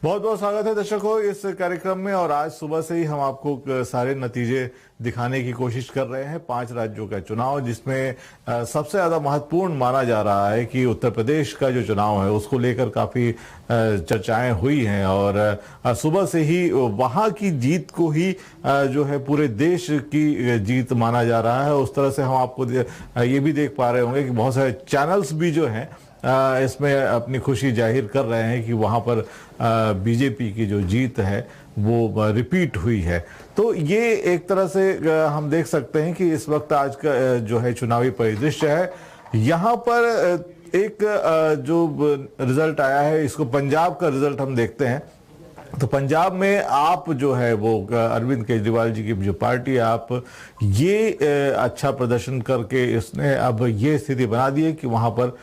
बहुत बहुत स्वागत है दर्शकों इस कार्यक्रम में। और आज सुबह से ही हम आपको सारे नतीजे दिखाने की कोशिश कर रहे हैं। 5 राज्यों का चुनाव, जिसमें सबसे ज्यादा महत्वपूर्ण माना जा रहा है कि उत्तर प्रदेश का जो चुनाव है उसको लेकर काफी चर्चाएं हुई हैं। और सुबह से ही वहां की जीत को ही जो है पूरे देश की जीत माना जा रहा है। उस तरह से हम आपको ये भी देख पा रहे होंगे कि बहुत सारे चैनल्स भी जो हैं इसमें अपनी खुशी जाहिर कर रहे हैं कि वहां पर बीजेपी की जो जीत है वो रिपीट हुई है। तो ये एक तरह से हम देख सकते हैं कि इस वक्त आज का जो है चुनावी परिदृश्य है। यहाँ पर एक जो रिजल्ट आया है, इसको पंजाब का रिजल्ट हम देखते हैं। तो पंजाब में आप जो है वो अरविंद केजरीवाल जी की जो पार्टी है, आप ये अच्छा प्रदर्शन करके इसने अब ये स्थिति बना दी है कि वहां पर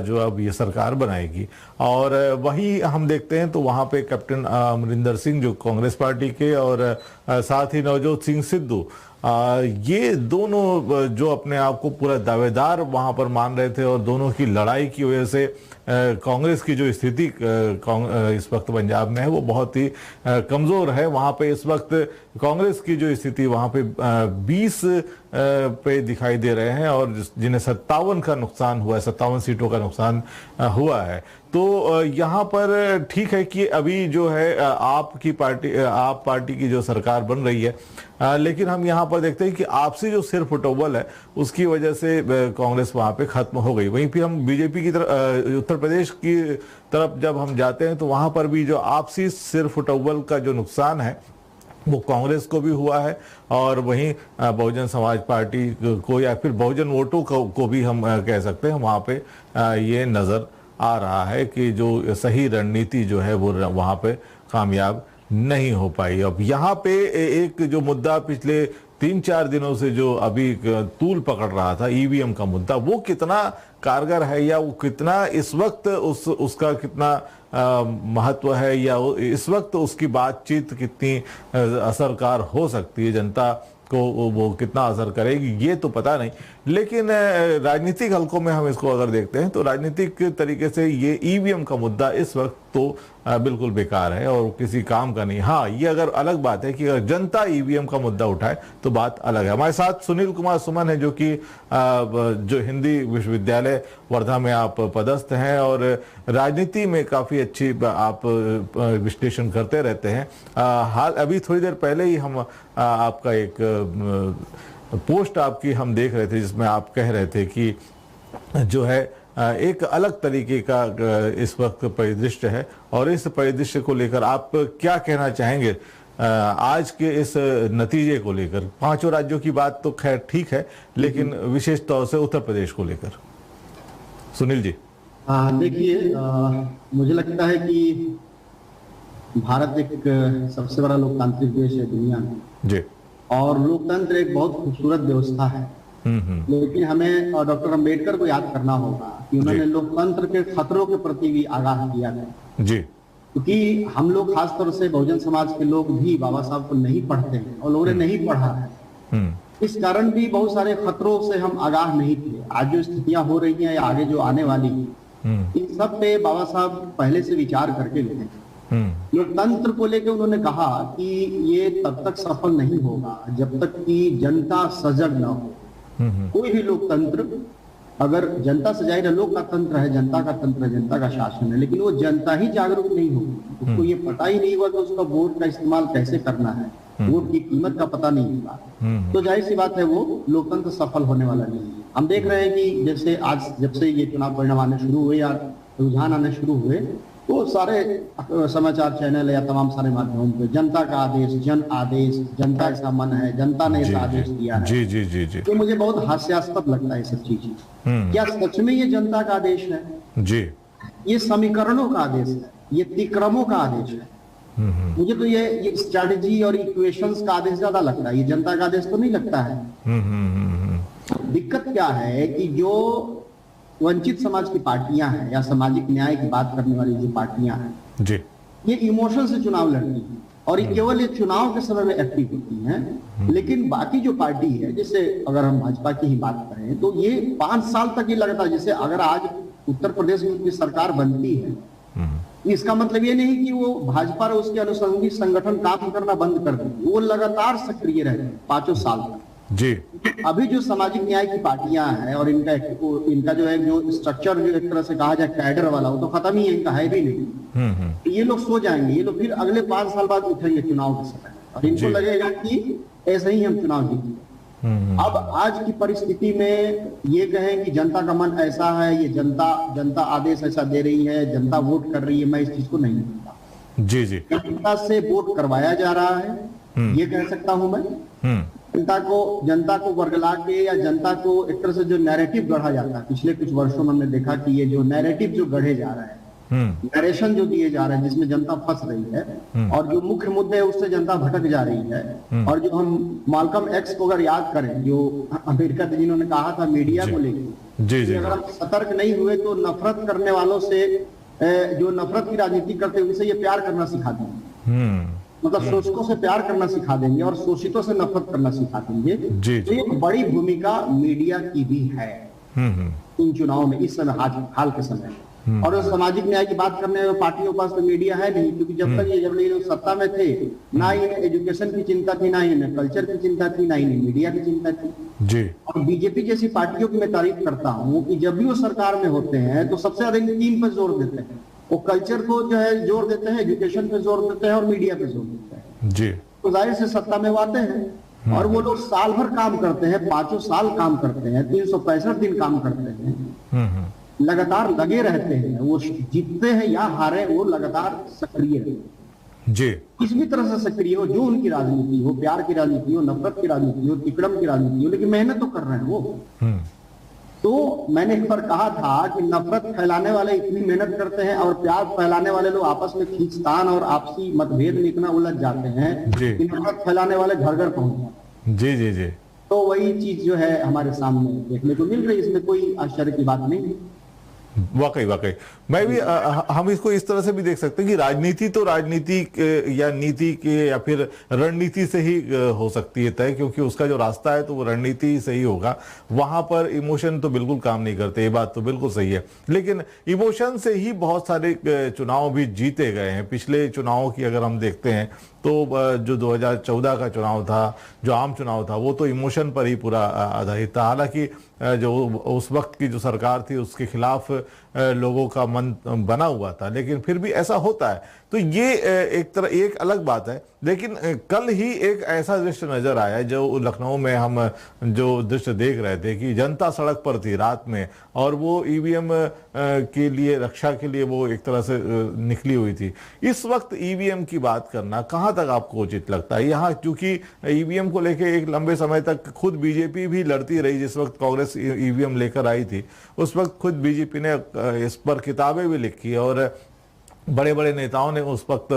जो अब ये सरकार बनाएगी। और वही हम देखते हैं तो वहां पे कैप्टन अमरिंदर सिंह जो कांग्रेस पार्टी के, और साथ ही नवजोत सिंह सिद्धू, ये दोनों जो अपने आप को पूरा दावेदार वहां पर मान रहे थे। और दोनों की लड़ाई की वजह से कांग्रेस की जो स्थिति इस वक्त पंजाब में है वो बहुत ही कमजोर है। वहां पे इस वक्त कांग्रेस की जो स्थिति वहां पे 20 पे दिखाई दे रहे हैं, और जिन्हें 57 का नुकसान हुआ है, 57 सीटों का नुकसान हुआ है। तो यहाँ पर ठीक है कि अभी जो है आप पार्टी की जो सरकार बन रही है, लेकिन हम यहाँ पर देखते हैं कि आपसी जो सिर फुटबॉल है उसकी वजह से कांग्रेस वहां पे खत्म हो गई। वहीं फिर हम बीजेपी की तरफ, उत्तर प्रदेश की तरफ जब हम जाते हैं तो वहां पर भी जो आपसी सिर फुटबॉल का जो नुकसान है वो कांग्रेस को भी हुआ है। और वहीं बहुजन समाज पार्टी को, या फिर बहुजन वोटों को भी हम कह सकते हैं, वहां पे ये नजर आ रहा है कि जो सही रणनीति जो है वो वहां पे कामयाब नहीं हो पाई। अब यहाँ पे एक जो मुद्दा पिछले 3-4 दिनों से जो अभी तूल पकड़ रहा था, ईवीएम का मुद्दा, वो कितना कारगर है, या वो कितना इस वक्त उसका कितना महत्व है, या इस वक्त उसकी बातचीत कितनी असरकार हो सकती है, जनता को वो कितना असर करेगी ये तो पता नहीं। लेकिन राजनीतिक हलकों में हम इसको अगर देखते हैं तो राजनीतिक तरीके से ये ईवीएम का मुद्दा इस वक्त तो बिल्कुल बेकार है और किसी काम का नहीं। हाँ, ये अगर अलग बात है कि अगर जनता ईवीएम का मुद्दा उठाए तो बात अलग है। हमारे साथ सुनील कुमार सुमन है, जो कि जो हिंदी विश्वविद्यालय वर्धा में आप पदस्थ हैं और राजनीति में काफी अच्छी आप विश्लेषण करते रहते हैं। हाल अभी थोड़ी देर पहले ही हम आपका एक पोस्ट आपकी हम देख रहे थे, जिसमें आप कह रहे थे कि जो है एक अलग तरीके का इस वक्त परिदृश्य है, और इस परिदृश्य को लेकर आप क्या कहना चाहेंगे आज के इस नतीजे को लेकर? 5 राज्यों की बात तो खैर ठीक है, लेकिन विशेष तौर से उत्तर प्रदेश को लेकर सुनील जी। देखिए, मुझे लगता है कि भारत एक सबसे बड़ा लोकतांत्रिक देश है दुनिया में जी, और लोकतंत्र एक बहुत खूबसूरत व्यवस्था है। लेकिन हमें डॉक्टर अंबेडकर को याद करना होगा कि उन्होंने लोकतंत्र के खतरों के प्रति भी आगाह किया है जी, क्योंकि हम लोग खासतौर से बहुजन समाज के लोग भी बाबा साहब को नहीं पढ़ते हैं और लोगों ने नहीं पढ़ा है। इस कारण भी बहुत सारे खतरों से हम आगाह नहीं थे। आज जो स्थितियां हो रही हैं या आगे जो आने वाली है, इन सब पे बाबा साहब पहले से विचार करके लिखे। लोकतंत्र को लेकर उन्होंने कहा कि ये तब तक सफल नहीं होगा जब तक कि जनता सजग न हो। कोई भी लोकतंत्र, अगर जनता सजाई ना, लोक का तंत्र है, जनता का तंत्र है, जनता का शासन है, लेकिन वो जनता ही जागरूक नहीं होगी, उसको ये पता ही नहीं हुआ कि उसका वोट का इस्तेमाल कैसे करना है, वोट की कीमत का पता नहीं हुआ, तो जाहिर सी बात है वो लोकतंत्र सफल होने वाला नहीं है। हम देख रहे हैं कि जैसे आज जब से ये चुनाव परिणाम आने शुरू हुए या रुझान आने शुरू हुए, तो सारे समाचार चैनल या तमाम सारे माध्यमों पे जनता का आदेश, जन आदेश, जनता का मन है, जनता ने इस आदेश दिया है। जी जी जी जी, तो मुझे बहुत हास्यास्पद लगता है सब चीजें। क्या सच में ये जनता का आदेश है? जी, ये समीकरणों का आदेश है, ये तिक्रमों का आदेश है। मुझे तो ये स्ट्रैटेजी और इक्वेशंस का आदेश ज्यादा लगता है, ये जनता का आदेश तो नहीं लगता है। दिक्कत क्या है कि जो वंचित समाज की पार्टियां हैं या सामाजिक न्याय की बात करने वाली जो पार्टियां हैं जी, ये इमोशन से चुनाव लड़ती हैं और ये केवल ये चुनाव के समय में एक्टिव होती हैं। लेकिन बाकी जो पार्टी है, जैसे अगर हम भाजपा की ही बात करें तो ये 5 साल तक ये लगता है, जैसे अगर आज उत्तर प्रदेश में सरकार बनती है इसका मतलब ये नहीं कि वो भाजपा और उसके अनुषंगी संगठन काम करना बंद कर दें, वो लगातार सक्रिय रहे 5 साल तक जी। अभी जो सामाजिक न्याय की पार्टियां हैं और इनका जो है जो स्ट्रक्चर जो एक तरह से कहा जाए कैडर वाला, वो तो खत्म ही है, इनका है भी नहीं। ये लोग सो जाएंगे, ये लोग फिर अगले 5 साल बाद उठेंगे चुनाव के समय और इनको लगेगा कि ऐसे ही हम चुनाव जीतेंगे। अब आज की परिस्थिति में ये कहें कि जनता का मन ऐसा है, ये जनता आदेश ऐसा दे रही है, जनता वोट कर रही है, मैं इस चीज को नहीं मानता। जी जी। जनता से वोट करवाया जा रहा है, ये कह सकता हूं मैं। जनता को वर्गला के या जनता को एक तरह से जो नैरेटिव गढ़ा जाता है, पिछले कुछ वर्षों में हमने देखा कि ये जो नैरेटिव जो गढ़े जा रहा है, नरेशन जो दिए जा रहे हैं जिसमें जनता फंस रही है और जो मुख्य मुद्दे है उससे जनता भटक जा रही है। और जो हम मालकम एक्स को अगर याद करें, जो अमेरिका में जिन्होंने कहा था मीडिया को लेकर, अगर हम सतर्क नहीं हुए तो नफरत करने वालों से, जो नफरत की राजनीति करते हैं उनसे ये प्यार करना सिखा देंगे। मतलब शोषकों से प्यार करना सिखा देंगे और शोषितों से नफरत करना सिखा देंगे। तो एक बड़ी भूमिका मीडिया की भी है इन चुनावों में, इस समय हाल के समय। और सामाजिक न्याय की बात करने में पार्टियों के पास तो मीडिया है नहीं, क्योंकि जब ये सत्ता में थे, ना इन्हें एजुकेशन की चिंता थी, ना इन्हें कल्चर की चिंता थी, ना इन्हें मीडिया की चिंता थी जी। और बीजेपी जैसी पार्टियों की मैं तारीफ करता हूँ कि जब भी वो सरकार में होते हैं तो सबसे अधिक 3 पर जोर देते हैं। वो कल्चर को जो है जोर देते हैं, एजुकेशन पे जोर देते हैं और मीडिया पे जोर देते हैं जी। तो जाहिर से सत्ता में वो आते हैं और वो लोग साल भर काम करते हैं, 5 साल काम करते हैं, 365 दिन काम करते हैं, लगातार लगे रहते हैं। वो जीतते हैं या हारे, वो लगातार सक्रिय रहते जी। किसी भी तरह से सक्रिय हो, जो उनकी राजनीति हो, प्यार की राजनीति हो, नफरत की राजनीति हो, तिकड़म की राजनीति हो, लेकिन मेहनत तो कर रहे हैं वो। तो मैंने एक बार कहा था कि नफरत फैलाने वाले इतनी मेहनत करते हैं और प्यार फैलाने वाले लोग आपस में खींचतान और आपसी मतभेद में इतना उलझ जाते हैं कि नफरत फैलाने वाले घर घर पहुंच जाते हैं जी जी जी। तो वही चीज जो है हमारे सामने देखने को मिल रही, इसमें कोई आश्चर्य की बात नहीं। वाकई मैं भी हम इसको इस तरह से भी देख सकते हैं कि राजनीति तो राजनीति या नीति के या फिर रणनीति से ही हो सकती है तय, क्योंकि उसका जो रास्ता है तो वो रणनीति से ही होगा। वहां पर इमोशन तो बिल्कुल काम नहीं करते, ये बात तो बिल्कुल सही है। लेकिन इमोशन से ही बहुत सारे चुनाव भी जीते गए हैं। पिछले चुनावों की अगर हम देखते हैं तो जो 2014 का चुनाव था, जो आम चुनाव था, वो तो इमोशन पर ही पूरा आधारित था। हालांकि जो उस वक्त की जो सरकार थी उसके खिलाफ लोगों का मन बना हुआ था, लेकिन फिर भी ऐसा होता है। तो ये एक अलग बात है। लेकिन कल ही एक ऐसा दृश्य नजर आया जो लखनऊ में हम जो दृश्य देख रहे थे कि जनता सड़क पर थी रात में और वो ईवीएम के लिए, रक्षा के लिए वो एक तरह से निकली हुई थी। इस वक्त ईवीएम की बात करना कहाँ तक आपको उचित लगता है? यहाँ चूंकि ईवीएम को लेकर एक लंबे समय तक खुद बीजेपी भी लड़ती रही, जिस वक्त कांग्रेस ईवीएम लेकर आई थी उस वक्त खुद बीजेपी ने इस पर किताबें भी लिखी और बड़े बड़े नेताओं ने उस वक्त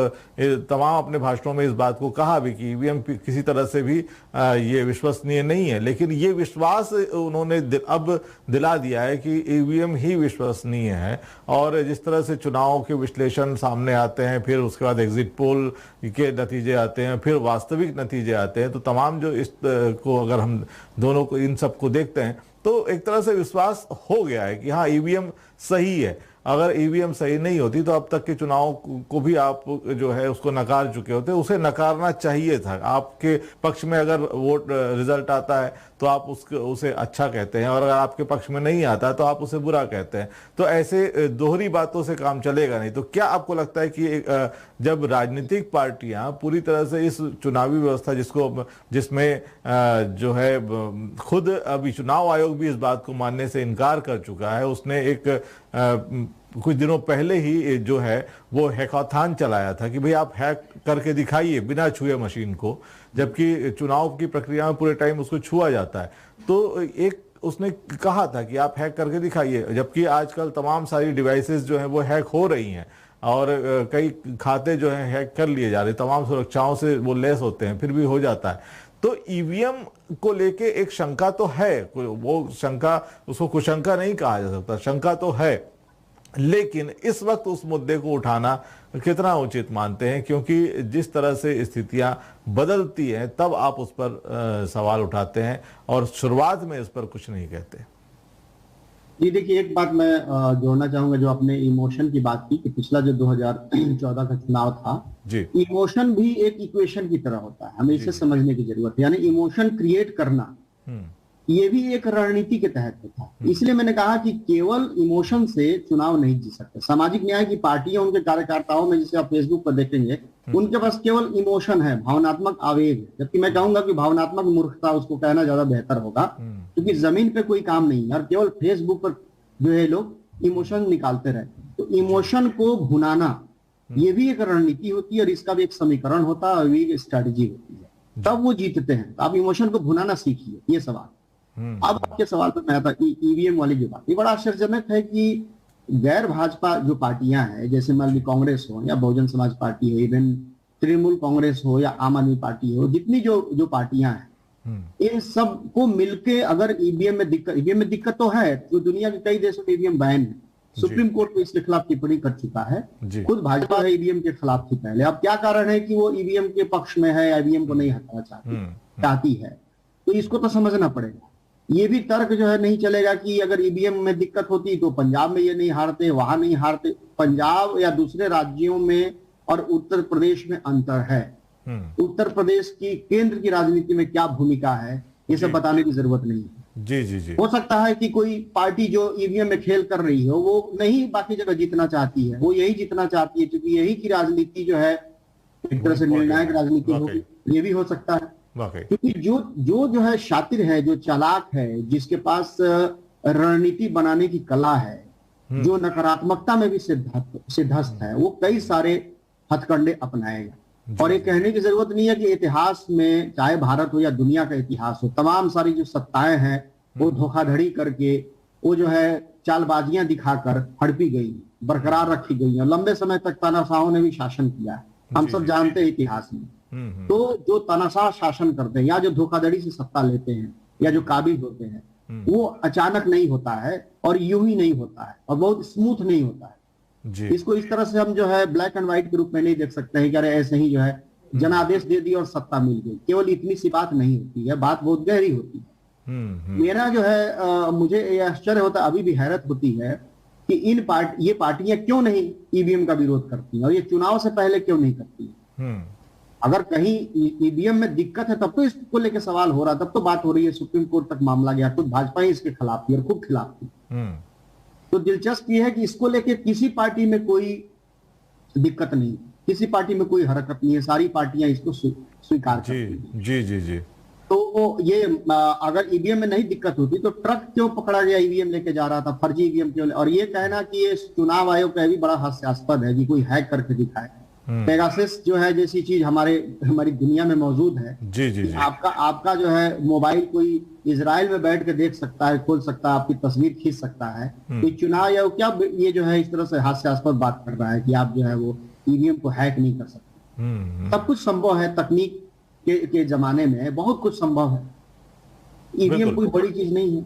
तमाम अपने भाषणों में इस बात को कहा भी कि ईवीएम किसी तरह से भी ये विश्वसनीय नहीं है। लेकिन ये विश्वास उन्होंने अब दिला दिया है कि ईवीएम ही विश्वसनीय है। और जिस तरह से चुनाव के विश्लेषण सामने आते हैं, फिर उसके बाद एग्जिट पोल के नतीजे आते हैं, फिर वास्तविक नतीजे आते हैं, तो तमाम जो इस को अगर हम दोनों को इन सब को देखते हैं तो एक तरह से विश्वास हो गया है कि हाँ ईवीएम सही है। अगर ईवीएम सही नहीं होती तो अब तक के चुनाव को भी आप जो है उसको नकार चुके होते। उसे नकारना चाहिए था। आपके पक्ष में अगर वोट रिजल्ट आता है तो आप उसे अच्छा कहते हैं और अगर आपके पक्ष में नहीं आता तो आप उसे बुरा कहते हैं। तो ऐसे दोहरी बातों से काम चलेगा नहीं। तो क्या आपको लगता है कि जब राजनीतिक पार्टियां पूरी तरह से इस चुनावी व्यवस्था जिसमें जो है खुद अभी चुनाव आयोग भी इस बात को मानने से इनकार कर चुका है, उसने एक कुछ दिनों पहले ही जो है वो हैकाथॉन चलाया था कि भाई आप हैक करके दिखाइए बिना छुए मशीन को, जबकि चुनाव की प्रक्रिया में पूरे टाइम उसको छुआ जाता है। तो एक उसने कहा था कि आप हैक करके दिखाइए, जबकि आजकल तमाम सारी डिवाइसेस जो हैं वो हैक हो रही हैं और कई खाते जो हैं हैक कर लिए जा रहे, तमाम सुरक्षाओं से वो लेस होते हैं, फिर भी हो जाता है। तो ईवीएम को लेके एक शंका तो है, वो शंका, उसको कुशंका नहीं कहा जा सकता, शंका तो है। लेकिन इस वक्त उस मुद्दे को उठाना कितना उचित मानते हैं? क्योंकि जिस तरह से स्थितियां बदलती हैं तब आप उस पर सवाल उठाते हैं और शुरुआत में इस पर कुछ नहीं कहते। जी देखिए, एक बात मैं जोड़ना चाहूंगा, जो आपने इमोशन की बात की कि पिछला जो 2014 का चुनाव था, जी इमोशन भी एक इक्वेशन की तरह होता है, हमें जी इसे जी। समझने की जरूरत है। यानी इमोशन क्रिएट करना हम्म ये भी एक रणनीति के तहत होता है। हम्म इसलिए मैंने कहा कि केवल इमोशन से चुनाव नहीं जीत सकते। सामाजिक न्याय की पार्टियां, उनके कार्यकर्ताओं में, जिसे आप फेसबुक पर देखेंगे, उनके पास केवल इमोशन है, भावनात्मक आवेग है। जबकि मैं कहूंगा कि भावनात्मक मूर्खता उसको कहना ज्यादा बेहतर होगा, क्योंकि जमीन पे कोई काम नहीं है और केवल फेसबुक पर जो है लोग इमोशन निकालते रहते हैं। तो जी इमोशन को भुनाना ये भी एक रणनीति होती है और इसका भी एक समीकरण होता है और भी एक स्ट्रैटेजी होती है, जी। तब वो जीतते हैं। तो आप इमोशन को भुनाना सीखिए, ये सवाल। अब हम्म। आपके सवाल पर मैं आता, ईवीएम वाली जो बात, ये बड़ा आश्चर्यजनक है कि गैर भाजपा जो पार्टियां हैं, जैसे मान ली कांग्रेस हो या बहुजन समाज पार्टी हो, इवन तृणमूल कांग्रेस हो या आम आदमी पार्टी हो, जितनी जो जो पार्टियां हैं, इन सबको मिलके अगर ईवीएम में दिक्कत तो है, तो दुनिया के कई देशों में ईवीएम बैन है। जी सुप्रीम कोर्ट को इसके खिलाफ टिप्पणी कर चुका है। जी। खुद भाजपा है ईवीएम के खिलाफ थी पहले। अब क्या कारण है कि वो ईवीएम के पक्ष में है, ईवीएम को नहीं हटाना चाहती है? तो इसको तो समझना पड़ेगा। ये भी तर्क जो है नहीं चलेगा कि अगर ईवीएम में दिक्कत होती तो पंजाब में ये नहीं हारते, वहां नहीं हारते। पंजाब या दूसरे राज्यों में और उत्तर प्रदेश में अंतर है। उत्तर प्रदेश की केंद्र की राजनीति में क्या भूमिका है, ये सब बताने की जरूरत नहीं है। जी जी जी। हो सकता है कि कोई पार्टी जो ईवीएम में खेल कर रही हो, वो नहीं बाकी जगह जीतना चाहती है, वो यही जीतना चाहती है, क्योंकि यही की राजनीति जो है एक तरह से निर्णायक राजनीति होगी। ये भी हो सकता है, क्योंकि जो है शातिर है, जो चालाक है, जिसके पास रणनीति बनाने की कला है, जो नकारात्मकता में भी सिद्धस्त है, वो कई सारे हथकंडे अपनाएगा। और ये कहने की जरूरत नहीं है कि इतिहास में, चाहे भारत हो या दुनिया का इतिहास हो, तमाम सारी जो सत्ताएं हैं वो धोखाधड़ी करके, वो जो है चालबाजियां दिखाकर हड़पी गई, बरकरार रखी गई है। लंबे समय तक तानाशाहों ने भी शासन किया है, हम सब जानते हैं इतिहास में। तो जो तानाशाह शासन करते हैं या जो धोखाधड़ी से सत्ता लेते हैं या जो काबिज होते हैं, वो अचानक नहीं होता है और यूं ही नहीं होता है और बहुत स्मूथ नहीं होता है जी। इसको इस तरह से हम जो है ब्लैक एंड व्हाइट के रूप में नहीं देख सकते हैं कि अरे ऐसे ही जो है जनादेश दे दिया और सत्ता मिल गई। केवल इतनी सी बात नहीं होती है, बात बहुत गहरी होती है। मेरा जो है मुझे ये आश्चर्य होता, अभी भी हैरत होती है कि ये पार्टियां क्यों नहीं ईवीएम का विरोध करती हैं और ये चुनाव से पहले क्यों नहीं करती है। अगर कहीं ईवीएम में दिक्कत है तब तो इसको लेकर सवाल हो रहा, तब तो बात हो रही है, सुप्रीम कोर्ट तक मामला गया, खुद भाजपा ही इसके खिलाफ थी और खूब खिलाफ थी। तो दिलचस्प ये है कि इसको लेके किसी पार्टी में कोई दिक्कत नहीं, किसी पार्टी में कोई हरकत नहीं है, सारी पार्टियां इसको स्वीकार करती हैं। जी जी जी। तो ये अगर ईवीएम में नहीं दिक्कत होती तो ट्रक क्यों पकड़ा गया ईवीएम लेके जा रहा था, फर्जी ईवीएम क्यों? और ये कहना कि ये चुनाव आयोग का भी बड़ा हास्यास्पद है कि कोई हैक करके दिखाए। पेगासस जो है जैसी चीज हमारी दुनिया में मौजूद है। जी जी जी। आपका जो है मोबाइल कोई इजराइल में बैठ के देख सकता है, खोल सकता है, आपकी तस्वीर खींच सकता है। तो चुनाव या क्या ये जो है इस तरह से हास्यास्पद बात कर रहा है कि आप जो है वो ईवीएम को हैक नहीं कर सकते। सब कुछ संभव है, तकनीक के जमाने में बहुत कुछ संभव है। ईवीएम कोई बड़ी चीज नहीं है।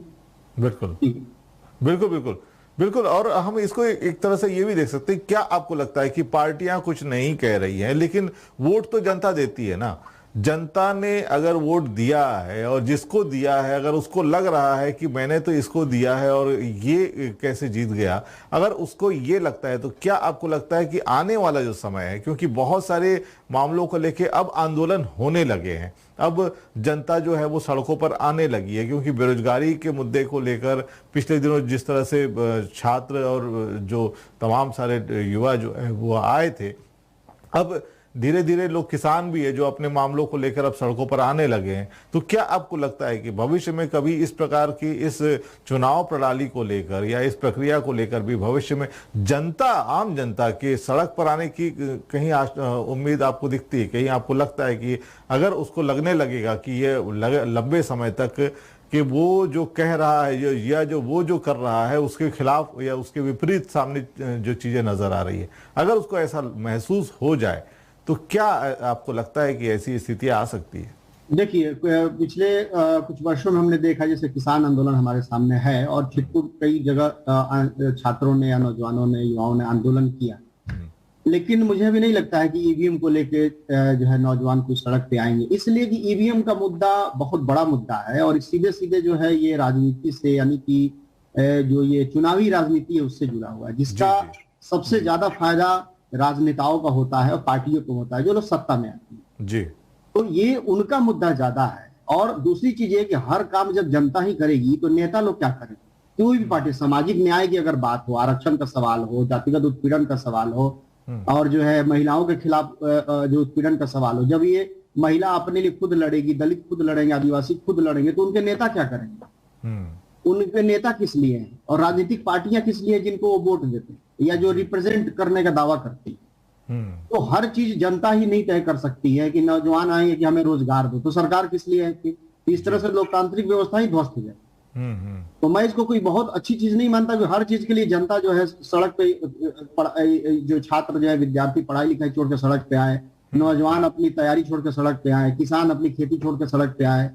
बिल्कुल बिल्कुल बिल्कुल बिल्कुल। और हम इसको एक तरह से ये भी देख सकते हैं, क्या आपको लगता है कि पार्टियां कुछ नहीं कह रही हैं, लेकिन वोट तो जनता देती है ना। जनता ने अगर वोट दिया है और जिसको दिया है, अगर उसको लग रहा है कि मैंने तो इसको दिया है और ये कैसे जीत गया, अगर उसको ये लगता है, तो क्या आपको लगता है कि आने वाला जो समय है, क्योंकि बहुत सारे मामलों को लेके अब आंदोलन होने लगे हैं, अब जनता जो है वो सड़कों पर आने लगी है, क्योंकि बेरोजगारी के मुद्दे को लेकर पिछले दिनों जिस तरह से छात्र और जो तमाम सारे युवा जो है वो आए थे, अब धीरे धीरे लोग किसान भी है जो अपने मामलों को लेकर अब सड़कों पर आने लगे हैं। तो क्या आपको लगता है कि भविष्य में कभी इस प्रकार की इस चुनाव प्रणाली को लेकर या इस प्रक्रिया को लेकर भी भविष्य में जनता, आम जनता के सड़क पर आने की कहीं उम्मीद आपको दिखती है? कहीं आपको लगता है कि अगर उसको लगने लगेगा कि ये लंबे समय तक कि वो जो कह रहा है या जो वो जो कर रहा है उसके खिलाफ या उसके विपरीत सामने जो चीजें नजर आ रही है, अगर उसको ऐसा महसूस हो जाए, तो क्या आपको लगता है कि ऐसी स्थितियां आ सकती है? देखिए, पिछले कुछ वर्षों में हमने देखा, जैसे किसान आंदोलन हमारे सामने है और छिटपुट कई जगह छात्रों ने या नौजवानों ने, युवाओं ने आंदोलन किया। लेकिन मुझे भी नहीं लगता है कि ईवीएम को लेके जो है नौजवान कुछ सड़क पे आएंगे, इसलिए कि ईवीएम का मुद्दा बहुत बड़ा मुद्दा है और सीधे सीधे जो है ये राजनीति से, यानी कि जो ये चुनावी राजनीति है उससे जुड़ा हुआ है, जिसका सबसे ज्यादा फायदा राजनेताओं का होता है और पार्टियों को होता है जो लोग सत्ता में आते हैं जी। तो ये उनका मुद्दा ज्यादा है। और दूसरी चीज ये कि हर काम जब जनता ही करेगी तो नेता लोग क्या करेंगे? कोई भी पार्टी, सामाजिक न्याय की अगर बात हो, आरक्षण का सवाल हो, जातिगत उत्पीड़न का सवाल हो, और जो है महिलाओं के खिलाफ जो उत्पीड़न का सवाल हो, जब ये महिला अपने लिए खुद लड़ेगी, दलित खुद लड़ेंगे, आदिवासी खुद लड़ेंगे, तो उनके नेता क्या करेंगे? उनके नेता किस लिए हैं और राजनीतिक पार्टियां किस लिए जिनको वो वोट देते हैं या जो रिप्रेजेंट करने का दावा करती है? तो हर चीज जनता ही नहीं तय कर सकती है कि नौजवान आएंगे कि हमें रोजगार दो, तो सरकार किस लिए है? कि इस तरह से लोकतांत्रिक व्यवस्था ही ध्वस्त हो जाए। तो मैं इसको कोई बहुत अच्छी चीज नहीं मानता कि हर चीज के लिए जनता जो है सड़क पे, जो छात्र जो है विद्यार्थी पढ़ाई लिखाई छोड़ के सड़क पे आए, नौजवान अपनी तैयारी छोड़ के सड़क पे आए, किसान अपनी खेती छोड़ के सड़क पे आए,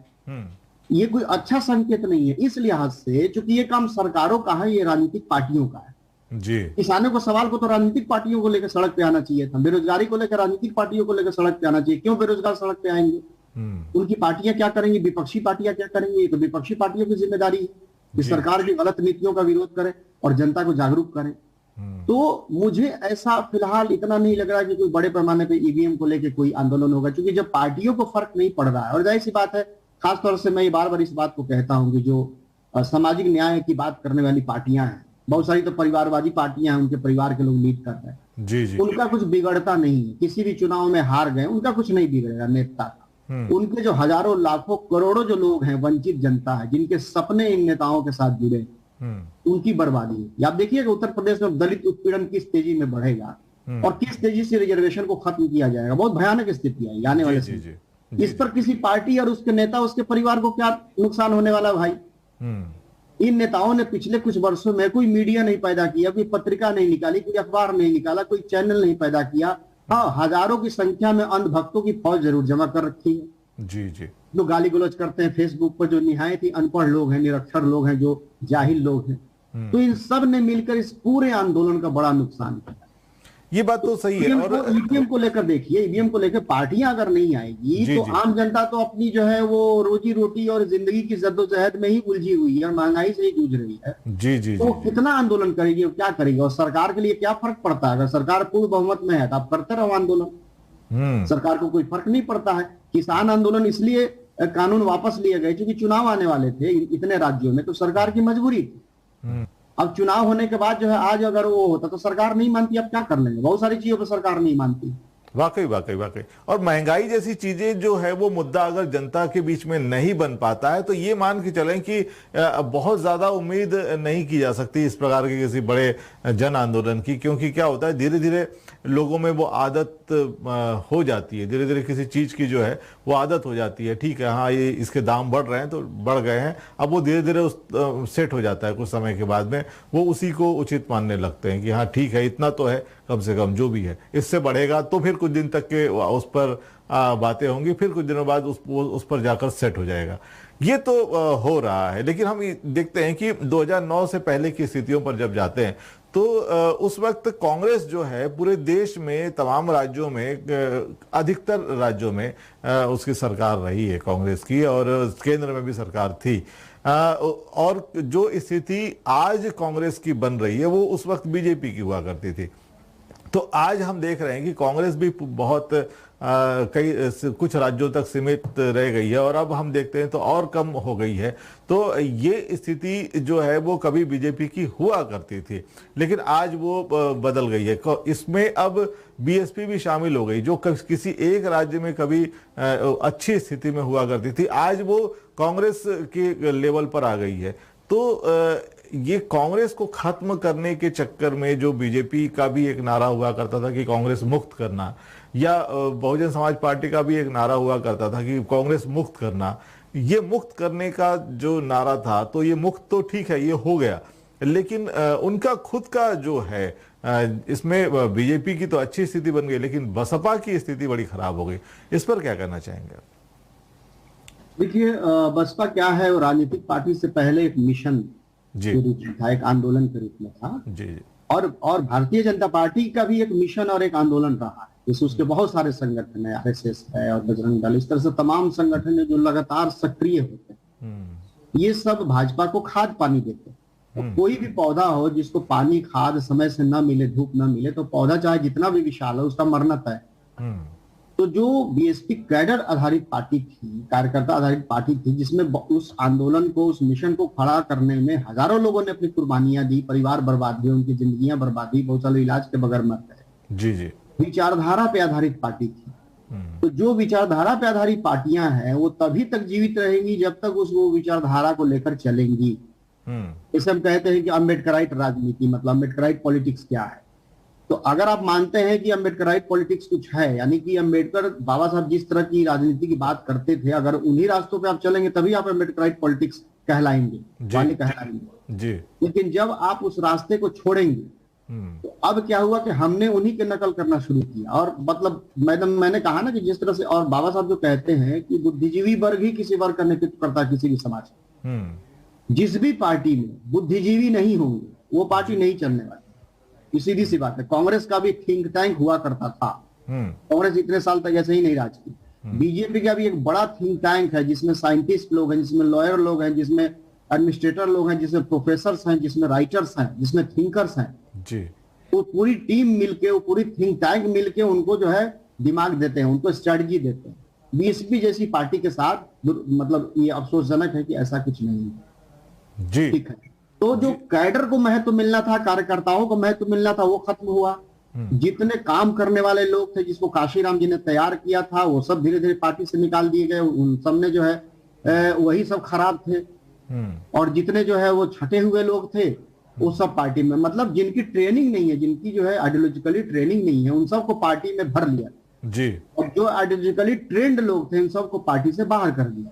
ये कोई अच्छा संकेत नहीं है। इस लिहाज से चूंकि ये काम सरकारों का है, ये राजनीतिक पार्टियों का है जी। किसानों को सवाल को तो राजनीतिक पार्टियों को लेकर सड़क पे आना चाहिए था, बेरोजगारी को लेकर राजनीतिक पार्टियों को लेकर सड़क पे आना चाहिए। क्यों बेरोजगार सड़क पे आएंगे? उनकी पार्टियां क्या करेंगी? विपक्षी पार्टियां क्या करेंगी? तो विपक्षी पार्टियों की जिम्मेदारी है कि सरकार की गलत नीतियों का विरोध करें और जनता को जागरूक करें। तो मुझे ऐसा फिलहाल इतना नहीं लग रहा कि कोई बड़े पैमाने पे ईवीएम को लेकर कोई आंदोलन होगा, क्योंकि जब पार्टियों को फर्क नहीं पड़ रहा है, और जाहिर सी बात है, खासतौर से मैं बार बार इस बात को कहता हूं कि जो सामाजिक न्याय की बात करने वाली पार्टियां हैं, बहुत सारी तो परिवारवादी पार्टियां हैं, उनके परिवार के लोग लीड कर रहे हैं जी जी। उनका कुछ बिगड़ता नहीं है। किसी भी चुनाव में हार गए उनका कुछ नहीं बिगड़ेगा नेता का। उनके जो हजारों लाखों करोड़ों जो लोग हैं, वंचित जनता है, जिनके सपने इन नेताओं के साथ जुड़े, उनकी बर्बादी है। आप देखिएगा उत्तर प्रदेश में दलित उत्पीड़न किस तेजी में बढ़ेगा और किस तेजी से रिजर्वेशन को खत्म किया जाएगा। बहुत भयानक स्थिति आएगी आने वाले समय। इस पर किसी पार्टी और उसके नेता, उसके परिवार को क्या नुकसान होने वाला भाई? इन नेताओं ने पिछले कुछ वर्षों में कोई मीडिया नहीं पैदा किया, कोई पत्रिका नहीं निकाली, कोई अखबार नहीं निकाला, कोई चैनल नहीं पैदा किया। हाँ, हजारों की संख्या में अंधभक्तों की फौज जरूर जमा कर रखी है जी जी, जो गाली गलौज करते हैं फेसबुक पर, जो निहायत ही अनपढ़ लोग हैं, निरक्षर लोग हैं, जो जाहिल लोग हैं। तो इन सब ने मिलकर इस पूरे आंदोलन का बड़ा नुकसान किया। ये बात तो सही है। और ईवीएम को लेकर देखिए, ईवीएम को लेकर पार्टियां अगर नहीं आएगी तो आम जनता तो अपनी जो है वो रोजी रोटी और जिंदगी की जद्दोजहद में ही उलझी हुई है और महंगाई से ही जूझ रही है। जी जी, तो कितना आंदोलन करेगी और क्या करेगी? और सरकार के लिए क्या फर्क पड़ता है? अगर सरकार पूर्ण बहुमत में है तो आप करते रहो आंदोलन, सरकार को कोई फर्क नहीं पड़ता है। किसान आंदोलन इसलिए कानून वापस लिए गए क्योंकि चुनाव आने वाले थे इतने राज्यों में, तो सरकार की मजबूरी थी। अब चुनाव होने के बाद जो है, आज अगर वो होता तो सरकार नहीं मानती, अब क्या कर लेंगे? बहुत सारी चीजों पर सरकार नहीं मानती। वाकई वाकई वाकई। और महंगाई जैसी चीजें जो है वो मुद्दा अगर जनता के बीच में नहीं बन पाता है तो ये मान के चलें कि बहुत ज्यादा उम्मीद नहीं की जा सकती इस प्रकार के किसी बड़े जन आंदोलन की, क्योंकि क्या होता है, धीरे धीरे लोगों में वो आदत हो जाती है। धीरे धीरे किसी चीज की जो है वो आदत हो जाती है। ठीक है, हाँ, ये इसके दाम बढ़ रहे हैं तो बढ़ गए हैं, अब वो धीरे धीरे उस सेट हो जाता है। कुछ समय के बाद में वो उसी को उचित मानने लगते हैं कि हाँ ठीक है, इतना तो है, कम से कम जो भी है, इससे बढ़ेगा तो फिर कुछ दिन तक के उस पर बातें होंगी, फिर कुछ दिनों बाद उस पर जाकर सेट हो जाएगा। ये तो हो रहा है। लेकिन हम देखते हैं कि 2009 से पहले की स्थितियों पर जब जाते हैं तो उस वक्त कांग्रेस जो है पूरे देश में तमाम राज्यों में, अधिकतर राज्यों में उसकी सरकार रही है कांग्रेस की, और केंद्र में भी सरकार थी। और जो स्थिति आज कांग्रेस की बन रही है वो उस वक्त बीजेपी की हुआ करती थी। तो आज हम देख रहे हैं कि कांग्रेस भी बहुत कुछ राज्यों तक सीमित रह गई है, और अब हम देखते हैं तो और कम हो गई है। तो ये स्थिति जो है वो कभी बीजेपी की हुआ करती थी, लेकिन आज वो बदल गई है। इसमें अब बीएसपी भी शामिल हो गई, जो किसी एक राज्य में कभी अच्छी स्थिति में हुआ करती थी, आज वो कांग्रेस के लेवल पर आ गई है। तो ये कांग्रेस को खत्म करने के चक्कर में जो बीजेपी का भी एक नारा हुआ करता था कि कांग्रेस मुक्त करना, या बहुजन समाज पार्टी का भी एक नारा हुआ करता था कि कांग्रेस मुक्त करना, ये मुक्त करने का जो नारा था, तो ये मुक्त तो ठीक है, ये हो गया, लेकिन उनका खुद का जो है इसमें बीजेपी की तो अच्छी स्थिति बन गई, लेकिन बसपा की स्थिति बड़ी खराब हो गई। इस पर क्या कहना चाहेंगे? देखिए, बसपा क्या है, वो राजनीतिक पार्टी से पहले एक मिशन के रूप में था, एक आंदोलन के रूप में था जी। और भारतीय जनता पार्टी का भी एक मिशन और एक आंदोलन रहा है। जैसे उसके बहुत सारे संगठन है, आरएसएस है और बजरंग दल, इस तरह से तमाम संगठन है जो लगातार सक्रिय होते हैं। ये सब भाजपा को खाद पानी देते हैं। कोई भी पौधा हो जिसको पानी खाद समय से न मिले, धूप न मिले, तो पौधा चाहे जितना भी विशाल हो उसका मरना तय। तो जो बीएसपी कैडर आधारित पार्टी थी, कार्यकर्ता आधारित पार्टी थी, जिसमें उस आंदोलन को, उस मिशन को खड़ा करने में हजारों लोगों ने अपनी कुर्बानियां दी, परिवार बर्बाद हुए, उनकी जिंदगियां बर्बाद हुई, बहुत सारे इलाज के बगैर मर गए। जी जी। विचारधारा पे आधारित पार्टी थी। तो जो विचारधारा पे आधारित पार्टियां हैं वो तभी तक जीवित रहेंगी जब तक उस वो विचारधारा को लेकर चलेंगी। इसे हम कहते हैं कि अम्बेडकराइट राजनीति, मतलब अम्बेडकराइट पॉलिटिक्स क्या है। तो अगर आप मानते हैं कि अम्बेडकराइट पॉलिटिक्स कुछ है, यानी कि अम्बेडकर बाबा साहब जिस तरह की राजनीति की बात करते थे, अगर उन्हीं रास्तों पे आप चलेंगे तभी आप अम्बेडकराइट पॉलिटिक्स कहलाएंगे, वाले कहलाएंगे जी। लेकिन जब आप उस रास्ते को छोड़ेंगे तो अब क्या हुआ कि हमने उन्हीं के नकल करना शुरू किया। और मतलब मैंने कहा ना कि जिस तरह से, और बाबा साहब जो कहते हैं कि बुद्धिजीवी वर्ग ही किसी वर्ग का नेतृत्व करता है किसी भी समाज में। जिस भी पार्टी में बुद्धिजीवी नहीं होंगे वो पार्टी नहीं चलने वाली। सीधी सी बात है। कांग्रेस का भी थिंक टैंक हुआ करता था, कांग्रेस इतने साल तक ऐसे ही नहीं राज की। बीजेपी का भी एक बड़ा थिंक टैंक है जिसमें साइंटिस्ट लोग हैं, जिसमें लॉयर लोग हैं, जिसमें एडमिनिस्ट्रेटर लोग हैं, जिसमें प्रोफेसर्स हैं, जिसमें राइटर्स हैं, जिसमें थिंकर्स हैं जी। वो पूरी टीम मिलके, वो पूरी थिंक टैंक मिलके उनको जो है दिमाग देते हैं, उनको स्ट्रेटजी देते हैं। बीएसपी जैसी पार्टी के साथ मतलब ये अफसोसजनक है कि ऐसा कुछ नहीं है जी। ठीक है। तो जो कैडर को महत्व मिलना था, कार्यकर्ताओं को महत्व मिलना था, वो खत्म हुआ। जितने काम करने वाले लोग थे जिसको काशीराम जी ने तैयार किया था वो सब धीरे धीरे पार्टी से निकाल दिए गए। उन सब ने जो है वही सब खराब थे। और जितने जो है वो छटे हुए लोग थे वो सब पार्टी में, मतलब जिनकी ट्रेनिंग नहीं है, जिनकी जो है आइडियोलॉजिकली ट्रेनिंग नहीं है, उन सबको पार्टी में भर लिया जी। और जो आइडियोलॉजिकली ट्रेंड लोग थे उन सबको पार्टी से बाहर कर दिया।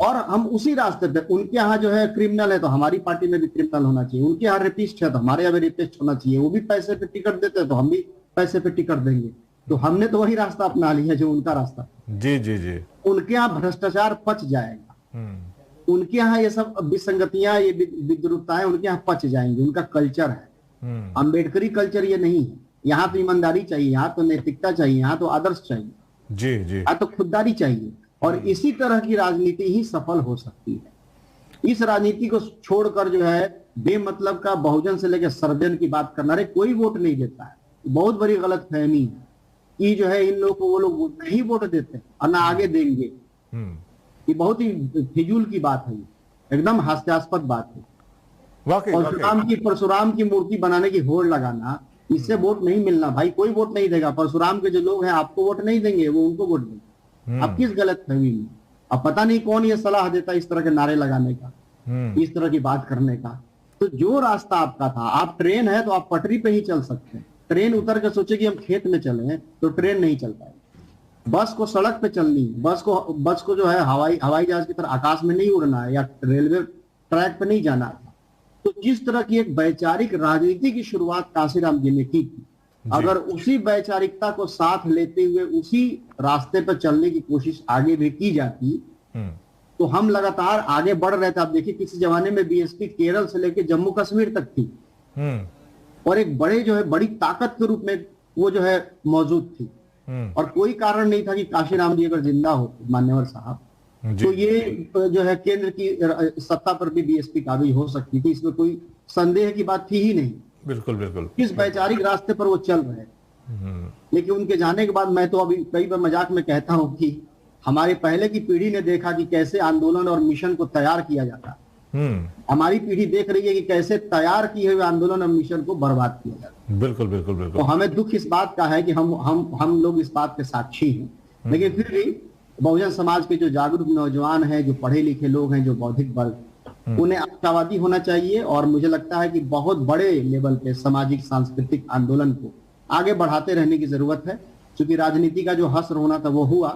और हम उसी रास्ते पे, उनके यहाँ जो है क्रिमिनल है तो हमारी पार्टी में भी क्रिमिनल होना चाहिए, उनके यहाँ रेपिस्ट है तो हमारे यहाँ भी रेपिस्ट होना चाहिए, वो भी पैसे पे टिकट देते हैं तो हम भी पैसे पे टिकट देंगे। तो हमने तो वही रास्ता अपना लिया जो उनका रास्ता जी जी जी। उनके यहाँ भ्रष्टाचार पच जाएगा, उनके यहाँ ये सब विसंगतियां, ये विद्रुपताएं उनके यहाँ पच जाएंगी। उनका कल्चर है, अम्बेडकरी कल्चर ये नहीं है। यहाँ तो ईमानदारी चाहिए, यहाँ तो नैतिकता चाहिए, यहाँ तो आदर्श चाहिए जी जी, यहाँ तो खुददारी चाहिए। और इसी तरह की राजनीति ही सफल हो सकती है। इस राजनीति को छोड़कर जो है बेमतलब का बहुजन से लेकर सर्जन की बात करना, रे कोई वोट नहीं देता है, बहुत बड़ी गलत फहमी है कि जो है इन लोगों को वो लोग नहीं वोट देते और ना आगे देंगे। ये बहुत ही फिजूल की बात है, एकदम हास्यास्पद बात है। परशुराम की मूर्ति बनाने की होड़ लगाना, इससे वोट नहीं मिलना भाई, कोई वोट नहीं देगा। परशुराम के जो लोग हैं आपको वोट नहीं देंगे, वो उनको वोट देंगे। अब किस गलत फहमी में, अब पता नहीं कौन ये सलाह देता इस तरह के नारे लगाने का, इस तरह की बात करने का। तो जो रास्ता आपका था, आप ट्रेन है तो आप पटरी पे ही चल सकते हैं। ट्रेन उतर के सोचे कि हम खेत में चले तो ट्रेन नहीं चल पाएगी। बस को सड़क पे चलनी, बस को जो है हवाई जहाज की तरह आकाश में नहीं उड़ना है या रेलवे ट्रैक पे नहीं जाना है। तो जिस तरह की एक वैचारिक राजनीति की शुरुआत काशीराम जी ने की थी, अगर उसी वैचारिकता को साथ लेते हुए उसी रास्ते पर चलने की कोशिश आगे भी की जाती तो हम लगातार आगे बढ़ रहे थे। आप देखिए किसी जमाने में बीएसपी केरल से लेकर जम्मू कश्मीर तक थी और एक बड़ी ताकत के रूप में वो जो है मौजूद थी। और कोई कारण नहीं था कि काशीराम जी अगर जिंदा हो मान्यवर साहब तो ये जो है केंद्र की सत्ता पर भी बीएसपी काबिज हो सकती थी, इसमें कोई संदेह की बात थी ही नहीं। बिल्कुल बिल्कुल इस वैचारिक रास्ते पर वो चल रहे। लेकिन उनके जाने के बाद मैं तो अभी कई बार मजाक में कहता हूं कि हमारी पहले की पीढ़ी ने देखा कि कैसे आंदोलन और मिशन को तैयार किया जाता, हमारी पीढ़ी देख रही है कि कैसे तैयार किए हुए आंदोलन और मिशन को बर्बाद किया जाता। बिल्कुल बिल्कुल बिल्कुल। तो हमें दुख इस बात का है कि हम लोग इस बात के साक्षी हैं। लेकिन फिर भी बहुजन समाज के जो जागरूक नौजवान हैं, जो पढ़े लिखे लोग हैं, जो बौद्धिक वर्ग, उन्हें आशावादी होना चाहिए। और मुझे लगता है कि बहुत बड़े लेवल पे सामाजिक सांस्कृतिक आंदोलन को आगे बढ़ाते रहने की जरूरत है। क्योंकि राजनीति का जो हश्र होना था वो हुआ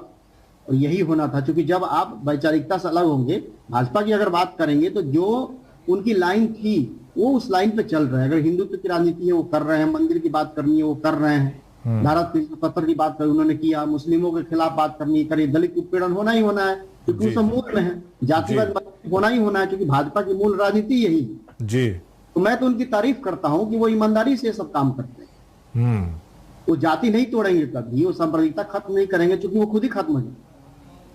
और यही होना था। क्योंकि जब आप वैचारिकता से अलग होंगे, भाजपा की अगर बात करेंगे तो जो उनकी लाइन थी वो उस लाइन पे चल रहे हैं। अगर हिंदुत्व की राजनीति है वो कर रहे हैं, मंदिर की बात करनी है वो कर रहे हैं, धारा 370 की बात करी उन्होंने किया, मुस्लिमों के खिलाफ बात करनी करी, दलित उत्पीड़न होना ही होना है क्योंकि वो सब मूल में है, जातिवाद होना ही होना है क्योंकि भाजपा की मूल राजनीति यही है जी। तो मैं तो उनकी तारीफ करता हूं कि वो ईमानदारी से सब काम करते हैं। वो जाति नहीं तोड़ेंगे कभी, वो सांप्रदायिकता खत्म नहीं करेंगे क्योंकि वो खुद ही खत्म हो जाए।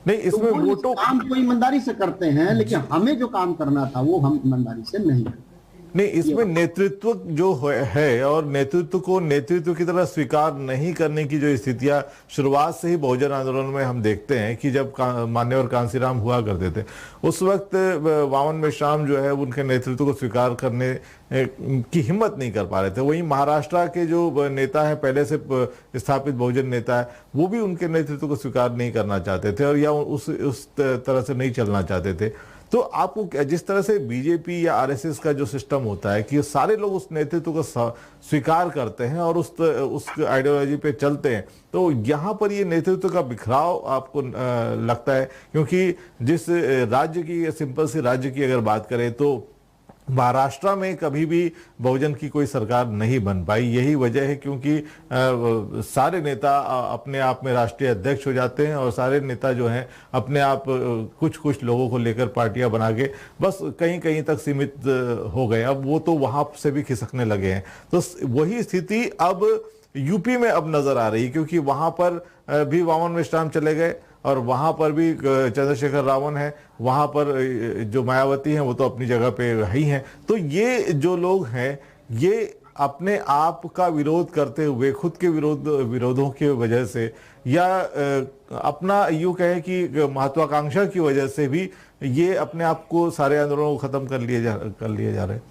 नहीं इसमें वो तो काम को ईमानदारी से करते हैं, लेकिन हमें जो काम करना था वो हम ईमानदारी से नहीं करते। नहीं, इसमें नेतृत्व जो है और नेतृत्व को नेतृत्व की तरह स्वीकार नहीं करने की जो स्थितियां शुरुआत से ही बहुजन आंदोलन में हम देखते हैं कि जब मान्यवर कांसीराम हुआ करते थे उस वक्त वामन मेश्राम जो है उनके नेतृत्व को स्वीकार करने की हिम्मत नहीं कर पा रहे थे। वहीं महाराष्ट्र के जो नेता हैं, पहले से स्थापित बहुजन नेता है, वो भी उनके नेतृत्व को स्वीकार नहीं करना चाहते थे और या उस तरह से नहीं चलना चाहते थे। तो आपको जिस तरह से बीजेपी या आरएसएस का जो सिस्टम होता है कि सारे लोग उस नेतृत्व को स्वीकार करते हैं और उस आइडियोलॉजी पे चलते हैं, तो यहाँ पर ये नेतृत्व का बिखराव आपको लगता है? क्योंकि जिस राज्य की, सिंपल सी राज्य की अगर बात करें तो महाराष्ट्र में कभी भी बहुजन की कोई सरकार नहीं बन पाई। यही वजह है क्योंकि सारे नेता अपने आप में राष्ट्रीय अध्यक्ष हो जाते हैं और सारे नेता जो हैं अपने आप कुछ कुछ लोगों को लेकर पार्टियां बना के बस कहीं कहीं तक सीमित हो गए। अब वो तो वहां से भी खिसकने लगे हैं। तो वही स्थिति अब यूपी में अब नजर आ रही, क्योंकि वहां पर भी वामन मेश्राम चले गए और वहां पर भी चंद्रशेखर रावण है, वहां पर जो मायावती हैं वो तो अपनी जगह पे ही हैं। तो ये जो लोग हैं ये अपने आप का विरोध करते हुए खुद के विरोधों की वजह से या अपना यूं कहें कि महत्वाकांक्षा की वजह से भी ये अपने आप को, सारे आंदोलनों को खत्म कर लिए जा रहे हैं।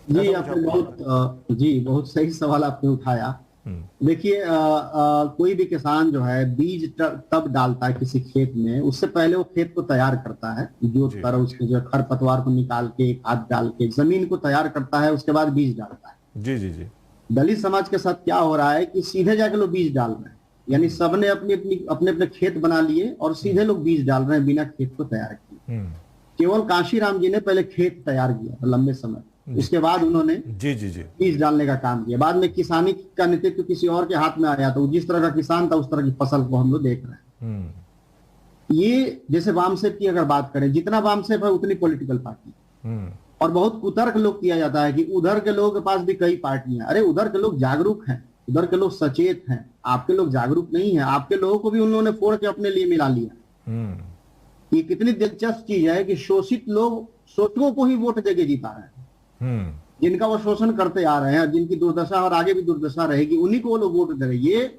जी बहुत सही सवाल आपने उठाया। देखिए कोई भी किसान जो है बीज तब डालता है किसी खेत में, उससे पहले वो खेत को तैयार करता है, जोत कर उसके जो खरपतवार को निकाल के खाद डाल के जमीन को तैयार करता है, उसके बाद बीज डालता है। जी जी जी। दलित समाज के साथ क्या हो रहा है कि सीधे जाके लोग बीज डाल रहे हैं, यानी सबने अपने अपने खेत बना लिए और सीधे लोग बीज डाल रहे हैं बिना खेत को तैयार किए। केवल कांशीराम जी ने पहले खेत तैयार किया लंबे समय, उसके बाद उन्होंने जी जी जी बीज डालने का काम किया। बाद में किसानी का नेतृत्व किसी और के हाथ में आया तो जिस तरह का किसान था उस तरह की फसल को हम लोग देख रहे हैं। ये जैसे वामसेप की अगर बात करें, जितना वामसेप है उतनी पॉलिटिकल पार्टी, और बहुत कुतर्क लोग किया जाता है कि उधर के लोगों के पास भी कई पार्टियां। अरे उधर के लोग जागरूक हैं, उधर के लोग सचेत हैं, आपके लोग जागरूक नहीं है। आपके लोगों को भी उन्होंने फोड़ के अपने लिए मिला लिया। ये कितनी दिलचस्प चीज है कि शोषित लोग शोषकों को ही वोट देके जीता रहे हैं। जिनका वो शोषण करते आ रहे हैं, जिनकी दुर्दशा और आगे भी दुर्दशा रहेगी, उन्हीं को वो लोग वोट दे रहे हैं। ये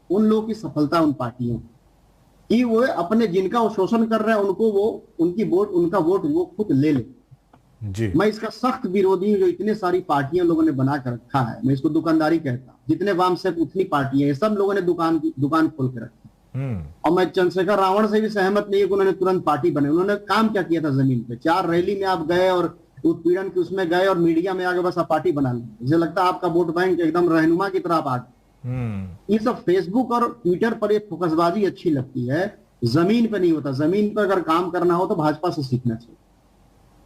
उन लोगों की सफलता, उन पार्टियों की, वो अपने जिनका वो शोषण कर रहे हैं उनको वो उनका वोट वो खुद ले ले। जी। मैं इसका सख्त विरोधी हूं जो इतने सारी पार्टियां लोगों ने बना कर रखा है। मैं इसको दुकानदारी कहता हूं। जितने वामसेप उतनी पार्टियां, सब लोगों ने दुकान खोल के रखी। और मैं चंद्रशेखर रावण से भी सहमत नहीं है कि उन्होंने तुरंत पार्टी बने। उन्होंने काम क्या किया था जमीन पे? 4 रैली में आप गए और उत्पीड़न के उसमें गए और मीडिया में आगे बस आप पार्टी बना ली। मुझे लगता है आपका वोट बैंक एकदम रहनुमा की तरह आप आ गए। ये सब फेसबुक और ट्विटर पर एक फोकसबाजी अच्छी लगती है, जमीन पे नहीं होता। जमीन पर अगर काम करना हो तो भाजपा से सीखना चाहिए।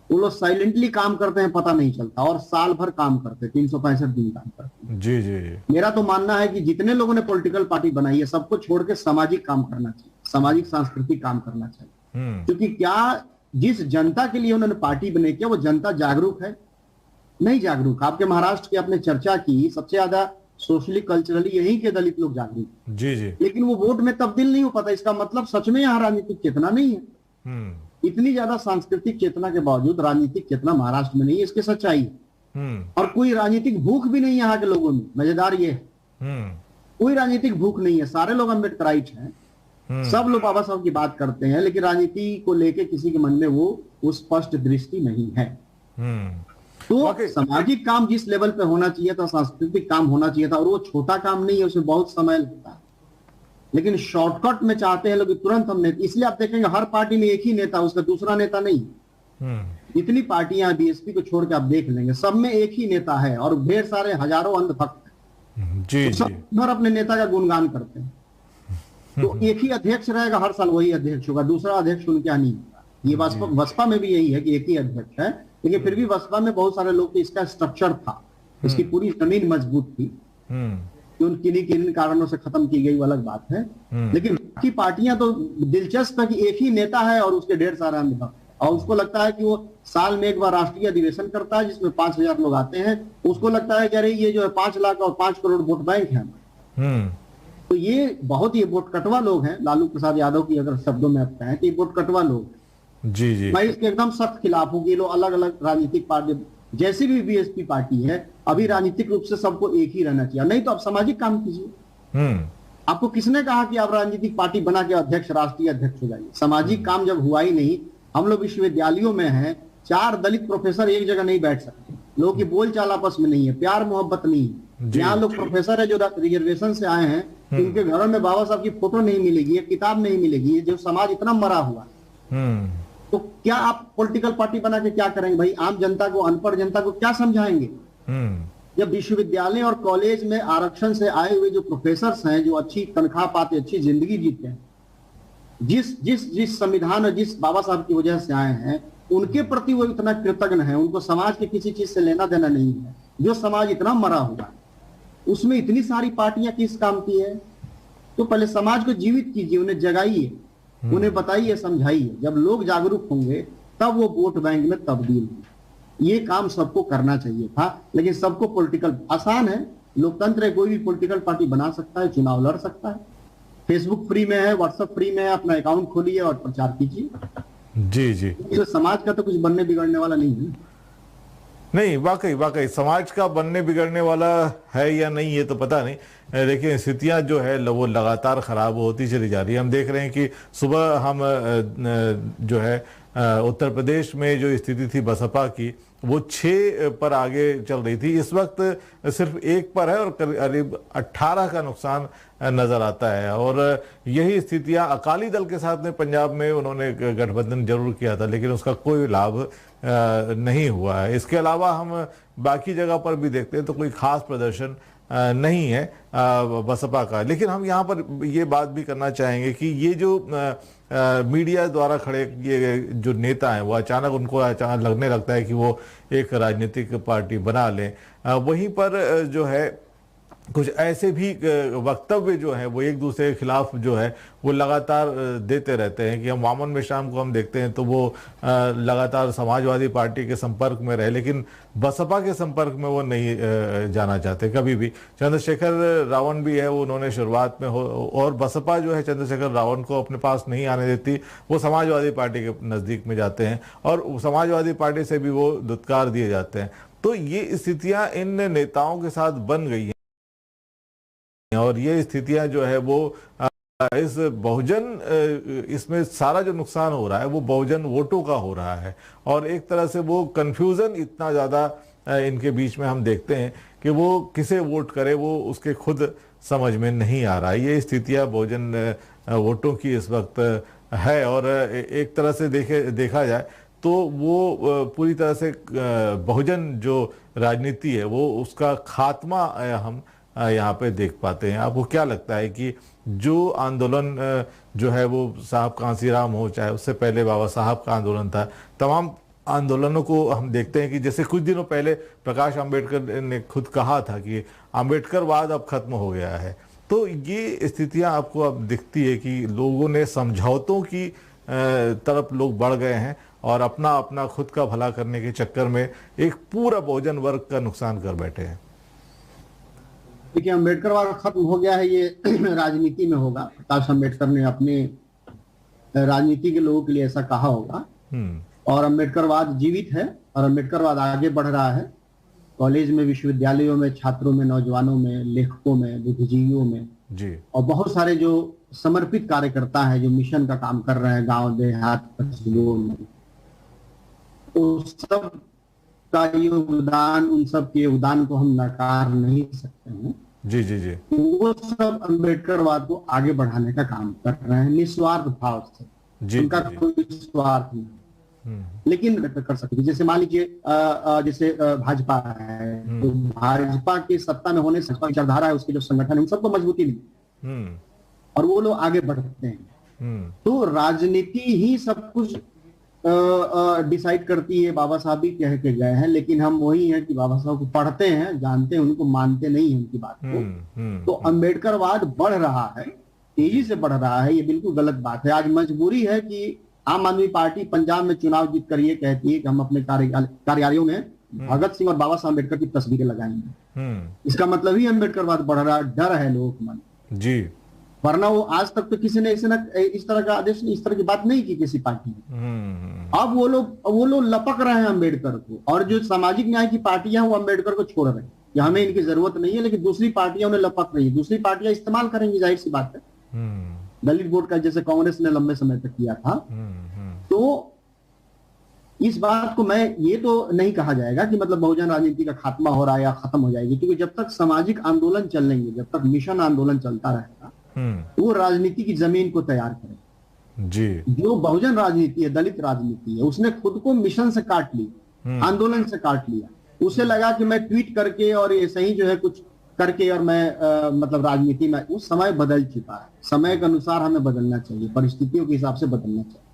वो लोग साइलेंटली काम करते हैं, पता नहीं चलता, और साल भर काम करते, 365 दिन काम करते हैं। जी जी। मेरा तो मानना है कि जितने लोगों ने पॉलिटिकल पार्टी बनाई है सबको छोड़ के सामाजिक काम करना चाहिए, सामाजिक सांस्कृतिक काम करना चाहिए। क्योंकि क्या जिस जनता के लिए उन्होंने पार्टी बनाई, क्या वो जनता जागरूक है? नहीं जागरूक। आपके महाराष्ट्र की आपने चर्चा की, सबसे ज्यादा सोशली कल्चरली यहीं के दलित लोग जागरूक, जी जी, लेकिन वो वोट में तब्दील नहीं हो पाता। इसका मतलब सच में यहाँ राजनीतिक चेतना नहीं है। इतनी ज्यादा सांस्कृतिक चेतना के बावजूद राजनीतिक चेतना महाराष्ट्र में नहीं है, इसकी सच्चाई है। और कोई राजनीतिक भूख भी नहीं है यहाँ के लोगों में। मजेदार ये है, कोई राजनीतिक भूख नहीं है। सारे लोग अम्बेडकराइट हैं, सब लोग बाबा साहब की बात करते हैं, लेकिन राजनीति को लेके किसी के मन में वो स्पष्ट दृष्टि नहीं है। तो सामाजिक काम जिस लेवल पे होना चाहिए था, सांस्कृतिक काम होना चाहिए था, और वो छोटा काम नहीं है, उसमें बहुत समय लगता है। लेकिन शॉर्टकट में चाहते हैं लोग तुरंत हम नेता। इसलिए आप देखेंगे हर पार्टी में एक ही नेता, उसका दूसरा नेता नहीं। जितनी पार्टियां बीएसपी को छोड़ के आप देख लेंगे, सब में एक ही नेता है और ढेर सारे हजारों अंधभक्त हैं। जी, तो सब भर अपने नेता का गुणगान करते हैं। तो एक ही अध्यक्ष रहेगा, हर साल वही अध्यक्ष होगा, दूसरा अध्यक्ष उनके यहाँ नहीं होगा। ये बसपा में भी यही है कि एक ही अध्यक्ष है, लेकिन फिर भी बसपा में बहुत सारे लोग, इसका स्ट्रक्चर था, इसकी पूरी जमीन मजबूत थी, जो किन्हीं कारणों से खत्म की गई वो अलग बात है। लेकिन बाकी पार्टियां तो दिलचस्प है कि एक ही नेता है और उसके ढेर सारे अंधभक्त, और उसको लगता है कि वो साल में एक बार राष्ट्रीय अधिवेशन करता है जिसमें 5000 लोग आते हैं। उसको लगता है कि अरे ये जो है 5 लाख और 5 करोड़ वोट बैंक है। तो ये बहुत ही वोट कटवा लोग हैं। लालू प्रसाद यादव की अगर शब्दों में आप कहें तो ये वोट कटवा लोग। जी जी, मैं इसके एकदम सख्त खिलाफ हूँ कि लोग अलग अलग राजनीतिक पार्टी जैसी भी बीएसपी पार्टी है, अभी राजनीतिक रूप से सबको एक ही रहना चाहिए, नहीं तो आप सामाजिक काम कीजिए। आपको किसने कहा कि आप राजनीतिक पार्टी बना के अध्यक्ष, राष्ट्रीय अध्यक्ष हो जाइए? सामाजिक काम जब हुआ ही नहीं, हम लोग विश्वविद्यालयों में हैं, 4 दलित प्रोफेसर एक जगह नहीं बैठ सकते, लोगों की बोलचाल आपस में नहीं है, प्यार मोहब्बत नहीं है। यहाँ लोग प्रोफेसर है जो रिजर्वेशन से आए हैं, उनके घरों में बाबा साहब की फोटो नहीं मिलेगी, किताब नहीं मिलेगी, जो समाज इतना मरा हुआ। तो क्या आप पॉलिटिकल पार्टी बना के क्या करेंगे भाई? आम जनता को, अनपढ़ जनता को क्या समझाएंगे? जब विश्वविद्यालय और कॉलेज में आरक्षण से आए हुए जो प्रोफेसर हैं, जो अच्छी तनख्वाह पाते, अच्छी जिंदगी जीते हैं, जिस संविधान और जिस बाबा साहब की वजह से आए हैं, उनके प्रति वो इतना कृतज्ञ है, उनको समाज के किसी चीज से लेना देना नहीं है। जो समाज इतना मरा हुआ है, उसमें इतनी सारी पार्टियां किस काम की है? तो पहले समाज को जीवित कीजिए, उन्हें जगाइए, उन्हें बताइए, समझाइए। जब लोग जागरूक होंगे तब वो वोट बैंक में तब्दील होंगे। ये काम सबको करना चाहिए था, लेकिन सबको पॉलिटिकल आसान है, लोकतंत्र है, कोई भी पॉलिटिकल पार्टी बना सकता है, चुनाव लड़ सकता है। फेसबुक फ्री में है, व्हाट्सएप फ्री में है, अपना अकाउंट खोलिए और प्रचार कीजिए। जी जी, तो समाज का तो कुछ बनने बिगड़ने वाला नहीं है। नहीं, वाकई समाज का बनने बिगड़ने वाला है या नहीं ये तो पता नहीं, लेकिन स्थितियां जो है वो लगातार खराब होती चली जा रही है। हम देख रहे हैं कि सुबह हम जो है उत्तर प्रदेश में जो स्थिति थी बसपा की, वो 6 पर आगे चल रही थी, इस वक्त सिर्फ 1 पर है और करीब 18 का नुकसान नजर आता है। और यही स्थितियां अकाली दल के साथ में पंजाब में उन्होंने गठबंधन जरूर किया था, लेकिन उसका कोई लाभ नहीं हुआ है। इसके अलावा हम बाकी जगह पर भी देखते हैं तो कोई खास प्रदर्शन नहीं है बसपा का। लेकिन हम यहाँ पर ये बात भी करना चाहेंगे कि ये जो मीडिया द्वारा खड़े ये जो नेता हैं, वो उनको अचानक लगने लगता है कि वो एक राजनीतिक पार्टी बना लें। वहीं पर जो है कुछ ऐसे भी वक्तव्य जो है वो एक दूसरे के खिलाफ जो है वो लगातार देते रहते हैं कि हम वामन मेश्राम को हम देखते हैं तो वो लगातार समाजवादी पार्टी के संपर्क में रहे, लेकिन बसपा के संपर्क में वो नहीं जाना चाहते कभी भी। चंद्रशेखर रावण भी है, वो उन्होंने शुरुआत में और बसपा जो है चंद्रशेखर रावण को अपने पास नहीं आने देती, वो समाजवादी पार्टी के नज़दीक में जाते हैं और समाजवादी पार्टी से भी वो दुत्कार दिए जाते हैं। तो ये स्थितियाँ इन नेताओं के साथ बन गई हैं और ये स्थितियां जो है वो इस बहुजन, इसमें सारा जो नुकसान हो रहा है वो बहुजन वोटों का हो रहा है। और एक तरह से वो कंफ्यूजन इतना ज़्यादा इनके बीच में हम देखते हैं कि वो किसे वोट करे वो उसके खुद समझ में नहीं आ रहा है। ये स्थितियां बहुजन वोटों की इस वक्त है और एक तरह से देखा जाए तो वो पूरी तरह से बहुजन जो राजनीति है वो उसका खात्मा हम यहाँ पे देख पाते हैं। आपको क्या लगता है कि जो आंदोलन जो है वो साहब कांसीराम हो, चाहे उससे पहले बाबा साहब का आंदोलन था, तमाम आंदोलनों को हम देखते हैं कि जैसे कुछ दिनों पहले प्रकाश आंबेडकर ने खुद कहा था कि आंबेडकरवाद अब खत्म हो गया है। तो ये स्थितियां आपको अब दिखती है कि लोगों ने समझौतों की तरफ लोग बढ़ गए हैं और अपना अपना खुद का भला करने के चक्कर में एक पूरा बहुजन वर्ग का नुकसान कर बैठे हैं। देखिए, अम्बेडकरवाद खत्म हो गया है ये राजनीति में होगा। प्रकाश अम्बेडकर ने अपने राजनीति के लोगों के लिए ऐसा कहा होगा और अम्बेडकरवाद जीवित है और अम्बेडकरवाद आगे बढ़ रहा है। कॉलेज में, विश्वविद्यालयों में, छात्रों में, नौजवानों में, लेखकों में, बुद्धिजीवियों में जी, और बहुत सारे जो समर्पित कार्यकर्ता हैं जो मिशन का काम कर रहे हैं गांव देहात कस्बों में, तो सब का योगदान, उन सब के योगदान को हम नकार नहीं सकते हैं। जी जी जी, वो सब अम्बेडकरवाद को आगे बढ़ाने का काम कर रहे हैं निस्वार्थ भाव से जी, उनका जी, कोई स्वार्थ नहीं। लेकिन कर सकते, जैसे मान लीजिए जैसे भाजपा है, तो भाजपा की सत्ता में होने से विचारधारा है, उसके जो संगठन है उन सबको मजबूती मिली और वो लोग आगे बढ़ते हैं। तो राजनीति ही सब कुछ डिसाइड करती है। बाबा साहब भी कह के गए हैं, लेकिन हम वही हैं कि बाबा साहब को पढ़ते हैं, जानते हैं, उनको मानते नहीं हैं उनकी बात को। तो अम्बेडकरवाद बढ़ रहा है, तेजी से बढ़ रहा है, ये बिल्कुल गलत बात है। आज मजबूरी है कि आम आदमी पार्टी पंजाब में चुनाव जीत कर ये कहती है कि हम अपने कार्यालयों में भगत सिंह और बाबा साहब अम्बेडकर की तस्वीरें लगाएंगे। इसका मतलब ही अम्बेडकरवाद बढ़ रहा है, डर है लोगों के मन। जी, वरना वो आज तक तो किसी ने इस तरह का आदेश, इस तरह की बात नहीं की किसी पार्टी ने। अब वो लोग लपक रहे हैं अम्बेडकर को, और जो सामाजिक न्याय की पार्टियां हैं वो अम्बेडकर को छोड़ रहे हैं कि हमें इनकी जरूरत नहीं है, लेकिन दूसरी पार्टियां उन्हें लपक रही है, दूसरी पार्टियां इस्तेमाल करेंगी, जाहिर सी बात है। दलित वोट का जैसे कांग्रेस ने लंबे समय तक किया था। तो इस बात को मैं ये तो नहीं कहा जाएगा कि मतलब बहुजन राजनीति का खात्मा हो रहा है या खत्म हो जाएगी, क्योंकि जब तक सामाजिक आंदोलन चलेंगे, जब तक मिशन आंदोलन चलता रहेगा, वो राजनीति की जमीन को तैयार करेगा। जी। जो बहुजन राजनीति है, दलित राजनीति है, उसने खुद को मिशन से काट लिया, आंदोलन से काट लिया। उसे लगा कि मैं ट्वीट करके और ऐसे ही जो है कुछ करके और मैं मतलब राजनीति में, उस समय बदल चुका है। समय के अनुसार हमें बदलना चाहिए, परिस्थितियों के हिसाब से बदलना चाहिए।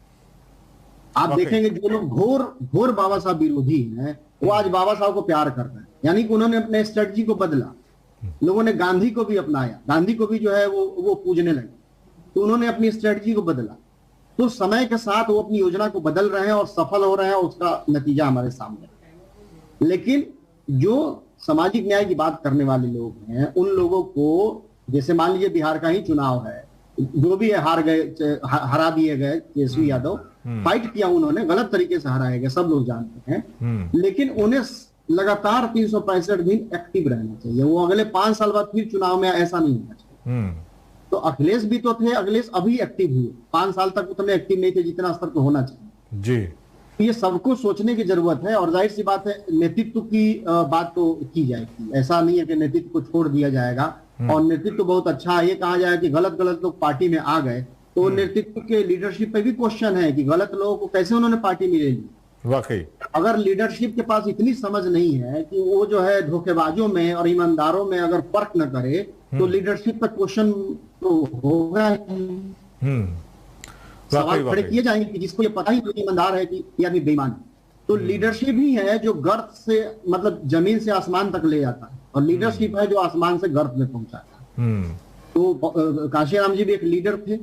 आप देखेंगे जो लोग घोर बाबा साहब विरोधी हैं, वो आज बाबा साहब को प्यार कर रहे हैं, यानी कि उन्होंने अपने स्ट्रेटजी को बदला। लोगों ने गांधी को भी अपनाया, गांधी को भी जो है वो पूजने लगे, तो उन्होंने अपनी स्ट्रेटजी को बदला। तो समय के साथ वो अपनी योजना को बदल रहे हैं और सफल हो रहे हैं, उसका नतीजा हमारे सामने है। लेकिन जो सामाजिक न्याय की बात करने वाले लोग हैं, उन लोगों को, जैसे मान लीजिए बिहार का ही चुनाव है, जो भी है हरा दिए गए केसरी यादव, फाइट किया उन्होंने, गलत तरीके से हराए गए, सब लोग जानते हैं। लेकिन उन्हें लगातार 365 दिन एक्टिव रहना चाहिए। वो अगले 5 साल बाद फिर चुनाव में ऐसा नहीं होना चाहिए। तो अखिलेश भी तो थे, अखिलेश अभी एक्टिव हुए, 5 साल तक उतने एक्टिव नहीं थे जितना स्तर पे होना चाहिए। जी। ये सबको सोचने की जरूरत है, और जाहिर सी बात है नेतृत्व की बात तो की जाएगी। ऐसा नहीं है कि नेतृत्व को छोड़ दिया जाएगा, और नेतृत्व तो बहुत अच्छा है। ये कहा जाए कि गलत लोग पार्टी में आ गए, तो नेतृत्व के लीडरशिप पे भी क्वेश्चन है कि गलत लोगों को कैसे उन्होंने पार्टी में ले ली। वाकई अगर लीडरशिप के पास इतनी समझ नहीं है कि वो जो है धोखेबाजों में और ईमानदारों में अगर फर्क न करे, तो लीडरशिप पर क्वेश्चन तो होगा। सवाल खड़े किए जाएंगे कि जिसको ये पता ही नहीं ईमानदार है कि ये आदमी बेईमान है। तो लीडरशिप ही है जो गर्त से मतलब जमीन से आसमान तक ले जाता है, और लीडरशिप है जो आसमान से गर्त में पहुंचाता है। तो काशीराम जी भी एक लीडर थे।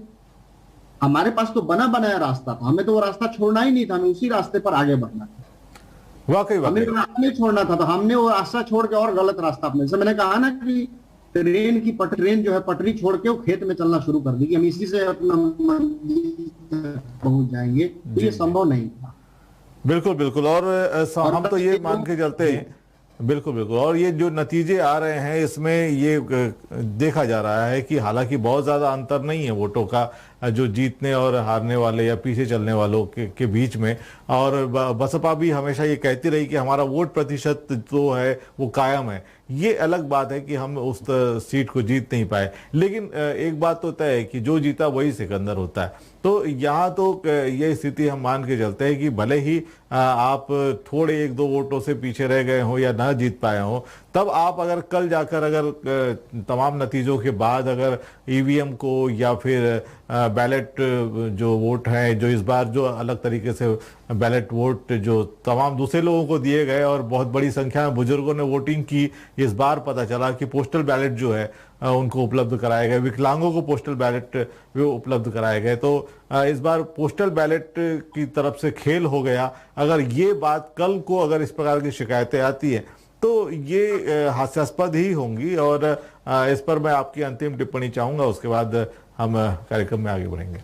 हमारे पास तो बना बनाया रास्ता था, हमें तो वो रास्ता छोड़ना ही नहीं था, हमें उसी रास्ते पर आगे बढ़ना था। वाकई हमें रास्ता नहीं छोड़ना था, तो हमने वो रास्ता छोड़ के और गलत रास्ता अपने, जैसे मैंने कहा ना कि ट्रेन जो है पटरी छोड़ के वो खेत में चलना शुरू कर दी कि हम इसी से अपना पहुंच जाएंगे, तो ये संभव नहीं था। बिल्कुल बिल्कुल। और हम तो ये मान के चलते हैं, बिल्कुल बिल्कुल, और ये जो नतीजे आ रहे हैं इसमें ये देखा जा रहा है कि हालांकि बहुत ज्यादा अंतर नहीं है वोटों का, जो जीतने और हारने वाले या पीछे चलने वालों के बीच में। और बसपा भी हमेशा ये कहती रही कि हमारा वोट प्रतिशत जो है वो कायम है। ये अलग बात है कि हम उस सीट को जीत नहीं पाए, लेकिन एक बात तो तय है कि जो जीता वही सिकंदर होता है। तो यहाँ तो ये स्थिति हम मान के चलते हैं कि भले ही आप थोड़े 1-2 वोटों से पीछे रह गए हो या ना जीत पाए हो, तब आप अगर कल जाकर अगर तमाम नतीजों के बाद अगर ईवीएम को या फिर बैलेट जो वोट हैं, जो इस बार जो अलग तरीके से बैलेट वोट जो तमाम दूसरे लोगों को दिए गए और बहुत बड़ी संख्या में बुजुर्गों ने वोटिंग की, इस बार पता चला कि पोस्टल बैलेट जो है उनको उपलब्ध कराए गए, विकलांगों को पोस्टल बैलेट भी उपलब्ध कराए गए। तो इस बार पोस्टल बैलेट की तरफ से खेल हो गया। अगर ये बात कल को अगर इस प्रकार की शिकायतें आती हैं तो ये हास्यास्पद ही होंगी, और इस पर मैं आपकी अंतिम टिप्पणी चाहूंगा, उसके बाद हम कार्यक्रम में आगे बढ़ेंगे।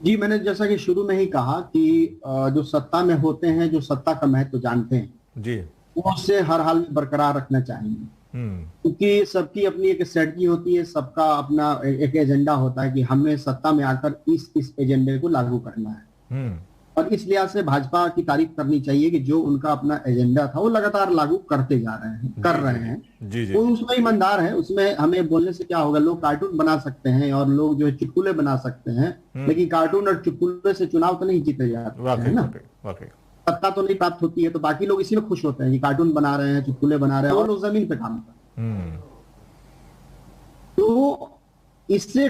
जी, मैंने जैसा कि शुरू में ही कहा कि जो सत्ता में होते हैं, जो सत्ता का महत्व जानते हैं जी, वो उससे हर हाल में बरकरार रखना चाहिए, क्योंकि सबकी अपनी एक स्ट्रेटजी होती है, सबका अपना एक एजेंडा होता है कि हमें सत्ता में आकर इस एजेंडे को लागू करना है। और इस लिहाज से भाजपा की तारीफ करनी चाहिए कि जो उनका अपना एजेंडा था वो लगातार लागू करते जा रहे हैं, कर रहे हैं। वो उसमें ईमानदार है, उसमें हमें बोलने से क्या होगा। लोग कार्टून बना सकते हैं और लोग जो है चुटकुले बना सकते हैं, लेकिन कार्टून और चुटकुले से चुनाव तो नहीं जीते जाते हैं ना, सत्ता तो नहीं प्राप्त होती है। तो बाकी लोग इसी में खुश होते हैं कि कार्टून बना रहे हैं, चुटकुले बना रहे हैं, और लोग जमीन पे काम कर रहे हैं। तो इससे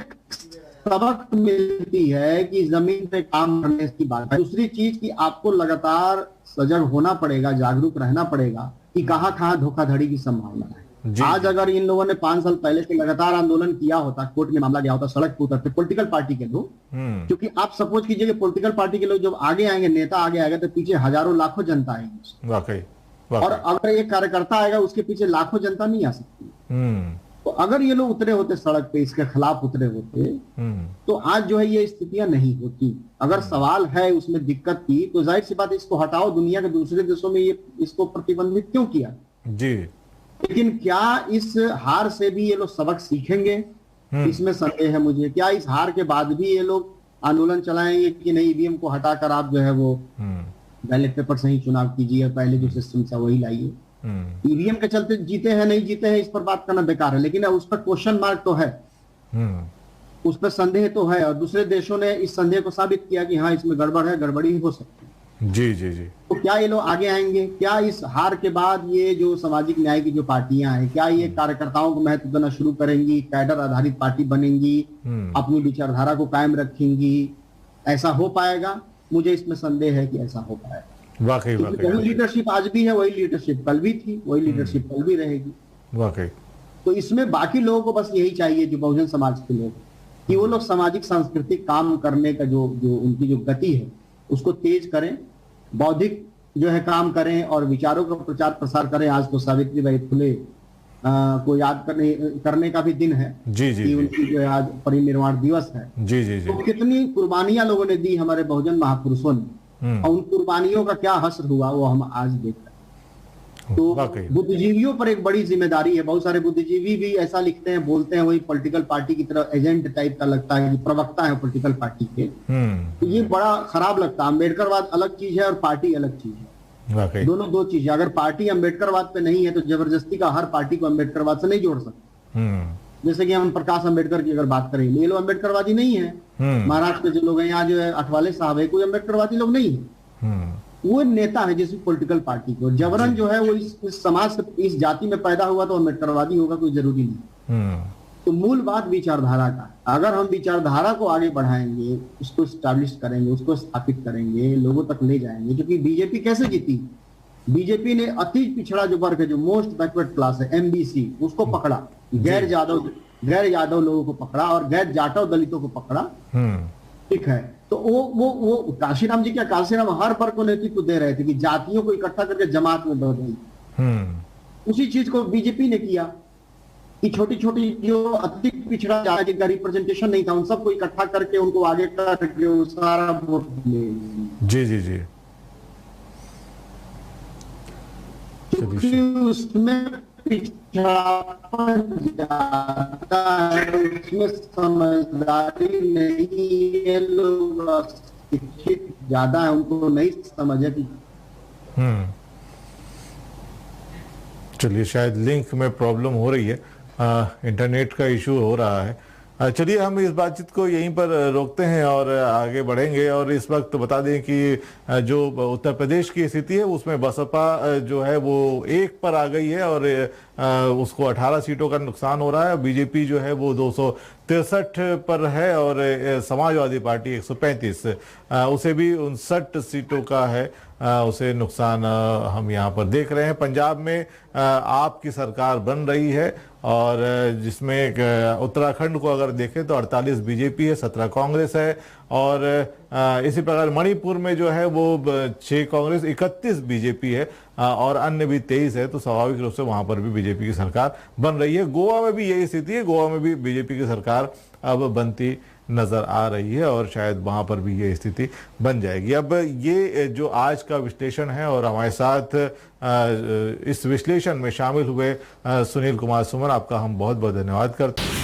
सबक मिलती है कि जमीन पे काम करने की बात है। दूसरी चीज कि आपको लगातार सजग होना पड़ेगा, जागरूक रहना पड़ेगा कि कहां धोखाधड़ी की संभावना है। आज अगर इन लोगों ने 5 साल पहले से लगातार आंदोलन किया होता, कोर्ट में मामला गया होता, सड़क पर उतरते पॉलिटिकल पार्टी के लोग, क्योंकि आप सपोज कीजिए कि पॉलिटिकल पार्टी के लोग जब आगे आएंगे, नेता आगे आएगा, तो पीछे हजारों लाखों जनता आएगी। और अगर एक कार्यकर्ता आएगा उसके पीछे लाखों जनता नहीं आ सकती। तो अगर ये लोग उतरे होते सड़क पे, इसके खिलाफ उतरे होते, तो आज जो है ये स्थितियां नहीं होती। अगर सवाल है उसमें दिक्कत की, तो जाहिर सी बात इसको हटाओ। दुनिया के दूसरे देशों में ये इसको प्रतिबंधित क्यों किया जी। लेकिन क्या इस हार से भी ये लोग सबक सीखेंगे? इसमें संदेह है मुझे। क्या इस हार के बाद भी ये लोग आंदोलन चलाएंगे कि नहीं, ईवीएम को हटाकर आप जो है वो बैलेट पेपर से ही चुनाव कीजिए, पहले जो सिस्टम था वही लाइए। ईवीएम के चलते जीते हैं नहीं जीते हैं इस पर बात करना बेकार है, लेकिन उस पर क्वेश्चन मार्क तो है, उस पर संदेह तो है। और दूसरे देशों ने इस संदेह को साबित किया कि हाँ इसमें गड़बड़ है, गड़बड़ी हो सकती है। जी जी जी। तो क्या ये लोग आगे आएंगे? क्या इस हार के बाद ये जो सामाजिक न्याय की जो पार्टियां हैं, क्या ये कार्यकर्ताओं को महत्व देना शुरू करेंगी, कैडर आधारित पार्टी बनेंगी, अपनी विचारधारा को कायम रखेंगी? ऐसा हो पाएगा? मुझे इसमें संदेह है कि ऐसा हो पाएगा। वाकई वाकई वही लीडरशिप आज भी है, वही लीडरशिप कल भी थी, वही लीडरशिप कल भी रहेगी। वाकई। तो इसमें बाकी लोगों को बस यही चाहिए, जो बहुजन समाज के लोग, कि वो लोग सामाजिक सांस्कृतिक काम करने का जो उनकी जो गति है उसको तेज करें, बौद्धिक जो है काम करें और विचारों का प्रचार प्रसार करें। आज तो सावित्रीबाई फुले को याद करने का भी दिन है जी जी, कि उनकी जो है आज परिनिर्वाण दिवस है। जी जी जी। तो कितनी कुर्बानियां लोगों ने दी हमारे बहुजन महापुरुषों ने, और उन कुर्बानियों का क्या हश्र हुआ वो हम आज देख रहे हैं। तो बुद्धिजीवियों पर एक बड़ी जिम्मेदारी है। बहुत सारे बुद्धिजीवी भी ऐसा लिखते हैं, बोलते हैं, वही पॉलिटिकल पार्टी की तरह एजेंट टाइप का लगता है कि प्रवक्ता है पॉलिटिकल पार्टी के। तो ये बड़ा खराब लगता है। अम्बेडकरवाद अलग चीज है और पार्टी अलग चीज है, दोनों दो चीजें। अगर पार्टी अम्बेडकरवाद पे नहीं है तो जबरदस्ती का हर पार्टी को अम्बेडकरवाद से नहीं जोड़ सकते। जैसे कि हम प्रकाश अम्बेडकर की अगर बात करें, ये लोग अम्बेडकरवादी नहीं है। महाराष्ट्र के जो लोग हैं यहाँ जो है अठवाले साहब है, कोई अम्बेडकरवादी लोग नहीं है, वो नेता है जिस पॉलिटिकल पार्टी को जबरन जो है वो इस समाज से, इस जाति में पैदा हुआ तो अम्बेडकरवादी होगा, कोई जरूरी नहीं। तो मूल बात विचारधारा का, अगर हम विचारधारा को आगे बढ़ाएंगे, उसको स्टैब्लिश करेंगे, उसको स्थापित करेंगे, लोगों तक ले जाएंगे। क्योंकि बीजेपी कैसे जीती? बीजेपी ने अति पिछड़ा जो वर्ग है, जो मोस्ट बैकवर्ड क्लास है, एमबीसी, उसको पकड़ा, गैर यादव लोगों को पकड़ा और गैर जाटव दलितों को पकड़ा। ठीक है, तो वो काशीराम जी क्या, काशीराम हर वर्ग को नेतृत्व दे रहे थे कि जातियों को इकट्ठा करके जमात में बदल। उसी चीज को बीजेपी ने किया कि छोटी छोटी जो अति पिछड़ा जाति जिनका रिप्रेजेंटेशन नहीं था, उन सबको इकट्ठा करके उनको आगे करके सारा वोट ले। जी जी जी। उसमें पिछड़ापन ज्यादा है, उसमें समझदारी नहीं है, लोग शिक्षित ज्यादा है, उनको नहीं समझे कि। चलिए, शायद लिंक में प्रॉब्लम हो रही है, इंटरनेट का इशू हो रहा है। चलिए हम इस बातचीत को यहीं पर रोकते हैं और आगे बढ़ेंगे। और इस वक्त बता दें कि जो उत्तर प्रदेश की स्थिति है उसमें बसपा जो है वो 1 पर आ गई है और उसको 18 सीटों का नुकसान हो रहा है। बीजेपी जो है वो 263 पर है और समाजवादी पार्टी 135, उसे भी 59 सीटों का है, उसे नुकसान हम यहाँ पर देख रहे हैं। पंजाब में आपकी सरकार बन रही है और जिसमें उत्तराखंड को अगर देखें तो 48 बीजेपी है, 17 कांग्रेस है और इसी प्रकार मणिपुर में जो है वो 6 कांग्रेस, 31 बीजेपी है और अन्य भी 23 है। तो स्वाभाविक रूप से वहां पर भी बीजेपी की सरकार बन रही है। गोवा में भी यही स्थिति है, गोवा में भी बीजेपी की सरकार अब बनती नजर आ रही है और शायद वहां पर भी ये स्थिति बन जाएगी। अब ये जो आज का विश्लेषण है और हमारे साथ इस विश्लेषण में शामिल हुए सुनील कुमार सुमन, आपका हम बहुत बहुत धन्यवाद करते हैं।